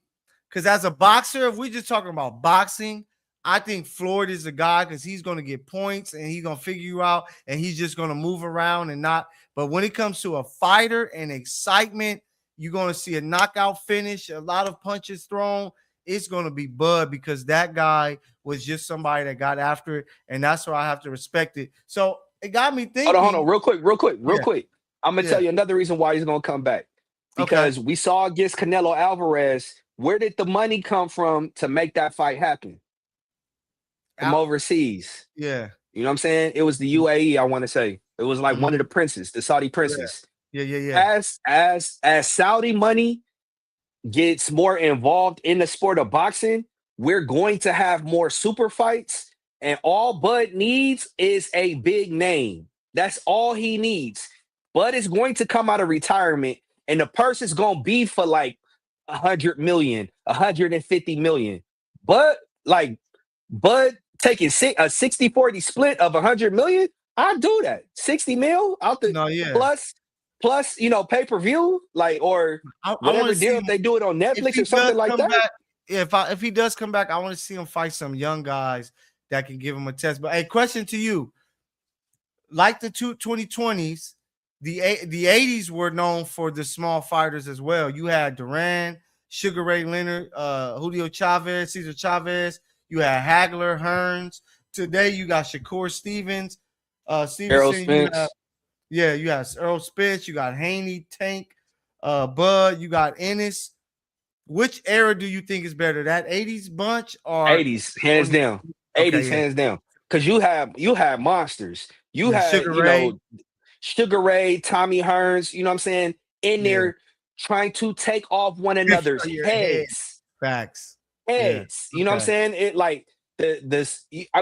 because as a boxer, if we're just talking about boxing, I think Floyd is the guy, because he's going to get points and he's going to figure you out and he's just going to move around and not. But when it comes to a fighter and excitement, you're going to see a knockout finish, a lot of punches thrown. It's going to be Bud, because that guy was just somebody that got after it. And that's why I have to respect it. So it got me Hold on, thinking. real Yeah, quick. I'm gonna yeah. tell you another reason why he's gonna come back. Okay. Because we saw against Canelo Alvarez, where did the money come from to make that fight happen? From Out. overseas. Yeah. You know what I'm saying? It was the UAE, I want to say. It was like one of Hmm. the princes, the Saudi Yeah. princes. Yeah. Yeah. Yeah. As Saudi money gets more involved in the sport of boxing, we're going to have more super fights. And all Bud needs is a big name. That's all he needs. Bud is going to come out of retirement, and the purse is going to be for like 100 million, 150 million. But like Bud taking a 60-40 split of 100 million, I'll do that. 60 mil out the No. Yeah. plus pay-per-view, like, or I want whatever to see deal if him they do it on if Netflix he or does something like come that. back. If he does come back, I want to see him fight some young guys that can give him a test. But hey, question to you: like the 2020s, the 80s were known for the small fighters as well. You had Duran, Sugar Ray Leonard, Julio Chavez, Cesar Chavez. You had Hagler, Hearns. Today you got Shakur Stevens, Errol Stevenson. You have Spence. you got Earl Spence. You got Haney, Tank, Bud. You got Ennis. Which era do you think is better, that 80s bunch or 80s, hands 20? down. Okay, 80s, yeah, hands down. Because you had monsters. You yeah. had, Sugar Ray, Sugar Ray, Tommy Hearns, you know what I'm saying, in yeah. there trying to take off one Fifth another's of your head. heads. Facts. Yeah. Heads. You know what I'm Okay. saying? It like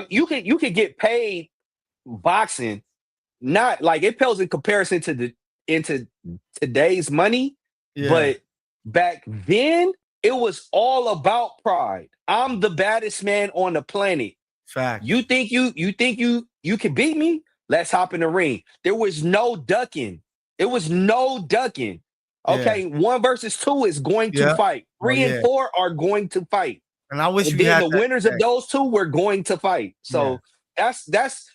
you could get paid boxing, not like it pales in comparison to the into today's money, Yeah. but back then it was all about pride. I'm the baddest man on the planet. You Facts. think you can beat me? Let's hop in the ring. There was no ducking. It was no ducking. Yeah. Okay, one versus two is going to Yeah. fight. Oh Three and yeah. four are going to fight. And I wish And we then had the that winners of today. those two were going to fight. Yeah. So that's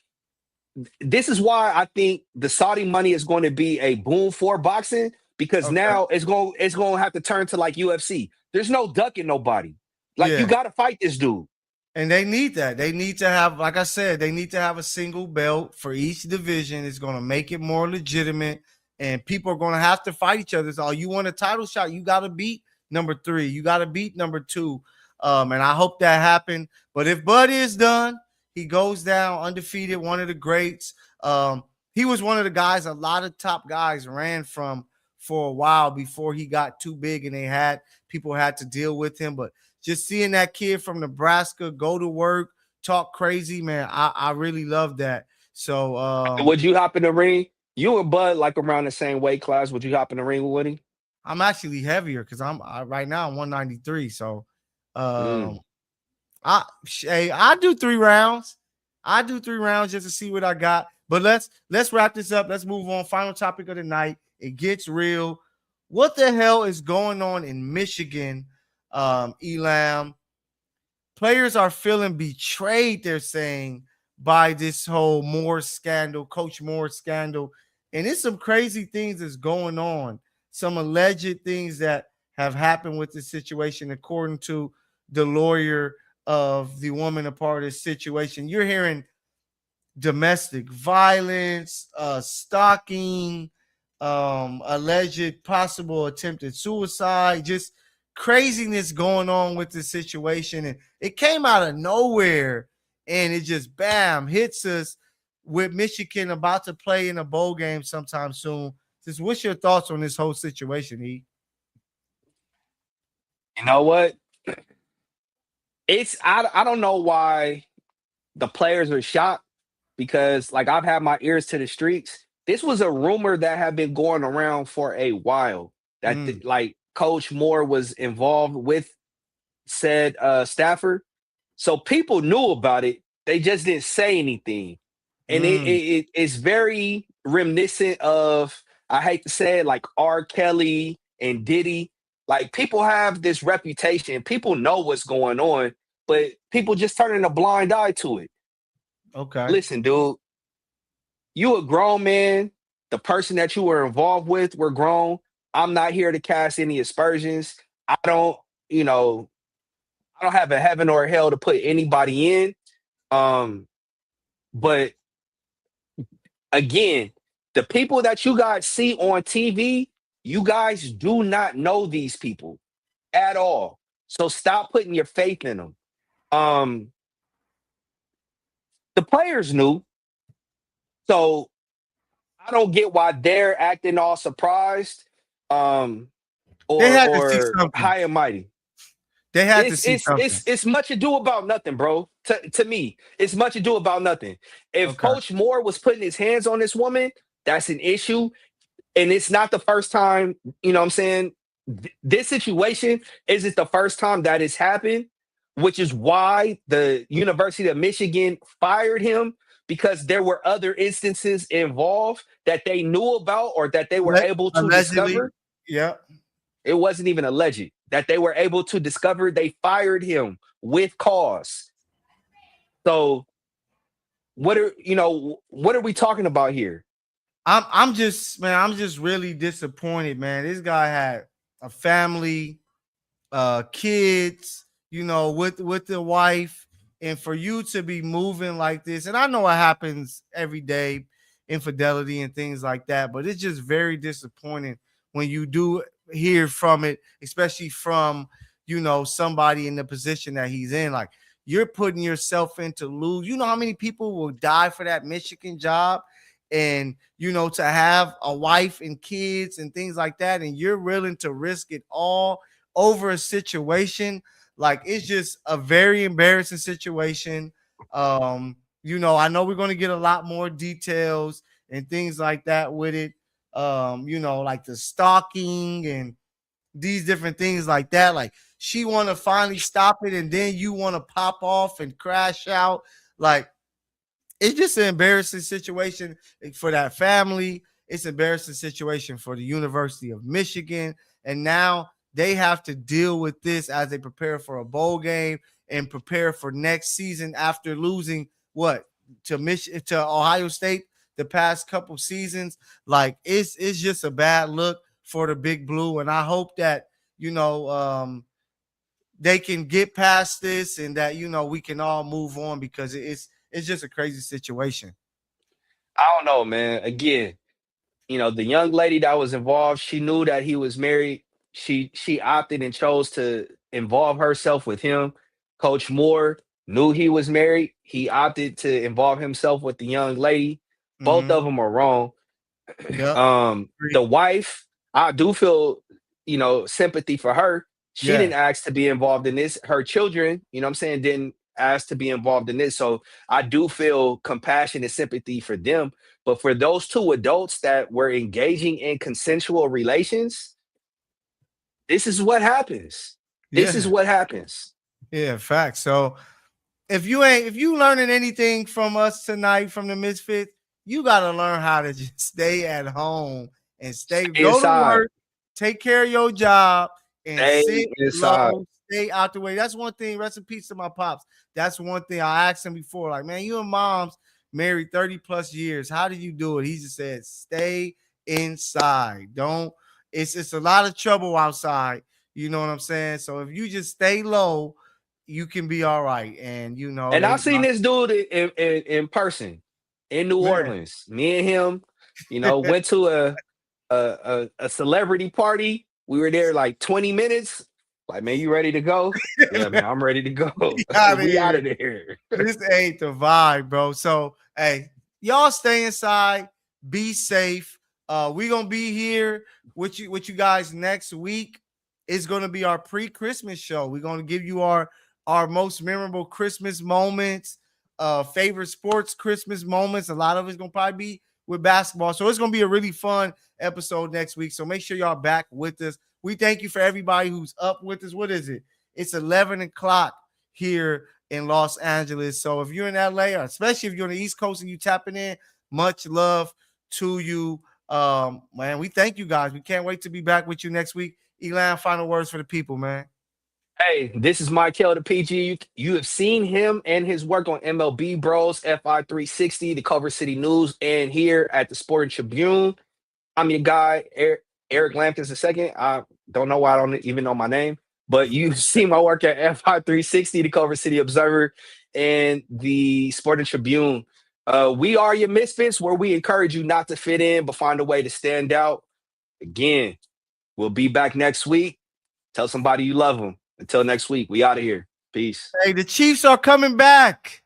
this is why I think the Saudi money is going to be a boom for boxing, because Okay. now it's going to have to turn to like UFC. There's no ducking nobody. Like, you Yeah. got to fight this dude. And they need that. They need to have, like I said, they need to have a single belt for each division. It's going to make it more legitimate, and people are going to have to fight each other. So, you want a title shot, you got to beat number 3. You got to beat number 2. And I hope that happened. But if Bud is done, he goes down undefeated, one of the greats. He was one of the guys a lot of top guys ran from for a while before he got too big, and people had to deal with him. But just seeing that kid from Nebraska go to work, talk crazy, man, I really love that. So Would you hop in the ring? You and Bud like around the same weight class. Would you hop in the ring with him? I'm actually heavier because right now I'm 193. So um Mm. I do 3 rounds. I do 3 rounds just to see what I got. But let's wrap this up. Let's move on. Final topic of the night. It gets real. What the hell is going on in Michigan? Elam. Players are feeling betrayed, they're saying, by this whole Moore scandal, Coach Moore scandal. And it's some crazy things that's going on, some alleged things that have happened with this situation, according to the lawyer of the woman a part of this situation. You're hearing domestic violence, stalking, alleged possible attempted suicide, just craziness going on with the situation. And it came out of nowhere, and it just bam hits us with Michigan about to play in a bowl game sometime soon. Just what's your thoughts on this whole situation, E? You know what? I don't know why the players are shocked, because like I've had my ears to the streets. This was a rumor that had been going around for a while, that Mm, like Coach Moore was involved with said Stafford. So people knew about it. They just didn't say anything. And mm, it's very reminiscent of, I hate to say it, like R. Kelly and Diddy. Like, people have this reputation. People know what's going on, but people just turning a blind eye to it. okay. Listen, dude, you a grown man. The person that you were involved with were grown. I'm not here to cast any aspersions. I don't, you know, I don't have a heaven or a hell to put anybody in. Um, but Again, the people that you guys see on TV, you guys do not know these people at all. So stop putting your faith in them. Um, the players knew, so I don't get why they're acting all surprised, um, They or had to see something. high and mighty. They had to It's see it's something. it's it's much ado about nothing, bro. To me, it's much ado about nothing. If Okay. Coach Moore was putting his hands on this woman, that's an issue. And it's not the first time, you know what I'm saying? This situation isn't the first time that it's happened, which is why the University of Michigan fired him, because there were other instances involved that they knew about or that they were able to Allegedly. discover. Yeah. It wasn't even alleged that they were able to discover. They fired him with cause. So what are we talking about here? I'm just, man, I'm just really disappointed, man. This guy had a family, kids, with the wife, and for you to be moving like this, and I know it happens every day, infidelity and things like that, but it's just very disappointing when you do hear from it, especially from somebody in the position that he's in. Like, you're putting yourself into lose. You know how many people will die for that Michigan job, and to have a wife and kids and things like that, and you're willing to risk it all over a situation. Like, it's just a very embarrassing situation. I know we're going to get a lot more details and things like that with it. Like the stalking and these different things like that. Like, she want to finally stop it, and then you want to pop off and crash out. Like, it's just an embarrassing situation for that family. It's an embarrassing situation for the University of Michigan. And now they have to deal with this as they prepare for a bowl game and prepare for next season after losing what to Ohio State the past couple seasons. Like, it's just a bad look for the Big Blue. And I hope that, they can get past this, and that we can all move on, because it's just a crazy situation. I don't know, man. Again, the young lady that was involved, she knew that he was married. She opted and chose to involve herself with him. Coach Moore knew he was married. He opted to involve himself with the young lady. Both Mm-hmm. of them are wrong. Yep. The wife, I do feel, sympathy for her. She Yeah. didn't ask to be involved in this. Her children, what I'm saying, didn't ask to be involved in this. So I do feel compassion and sympathy for them. But for those two adults that were engaging in consensual relations, this is what happens. This is Yeah. what happens. Yeah. Facts. So if you learning anything from us tonight from the Misfits, you gotta learn how to just stay at home and Stay go to inside. work, take care of your job, and Stay sit inside. low, stay out the way. That's one thing. Rest in peace to my pops. That's one thing I asked him before. Like, man, you and mom's married 30 plus years. How did you do it? He just said, stay inside. Don't. It's a lot of trouble outside. You know what I'm saying? So if you just stay low, you can be all right. And And I seen this dude in person in New man. Orleans. Me and him, went to a celebrity party. We were there like 20 minutes. Like, man, you ready to go? Yeah, man, I'm ready to go. Out of We out here. of there. This ain't the vibe, bro. So, hey, y'all stay inside, be safe. We gonna be here with you guys next week. It's gonna be our pre-Christmas show. We're gonna give you our most memorable Christmas moments, favorite sports Christmas moments. A lot of it's gonna probably be with basketball. So it's gonna be a really fun episode next week. So make sure y'all back with us. We thank you for everybody who's up with us. What is it? It's 11 o'clock here in Los Angeles. So if you're in LA, or especially if you're on the East Coast and you tapping in, much love to you. Man, we thank you guys. We can't wait to be back with you next week. Elan, final words for the people, man. Hey, this is Mykell the PG. You have seen him and his work on MLB Bros, FI 360, the Cover City News, and here at the Sporting Tribune. I'm your guy, Eric Lambkins II. I don't know why I don't even know my name, but you've seen my work at FI 360, the Cover City Observer, and the Sporting Tribune. We are your misfits, where we encourage you not to fit in, but find a way to stand out. Again, we'll be back next week. Tell somebody you love them. Until next week, we out of here. Peace. Hey, the Chiefs are coming back.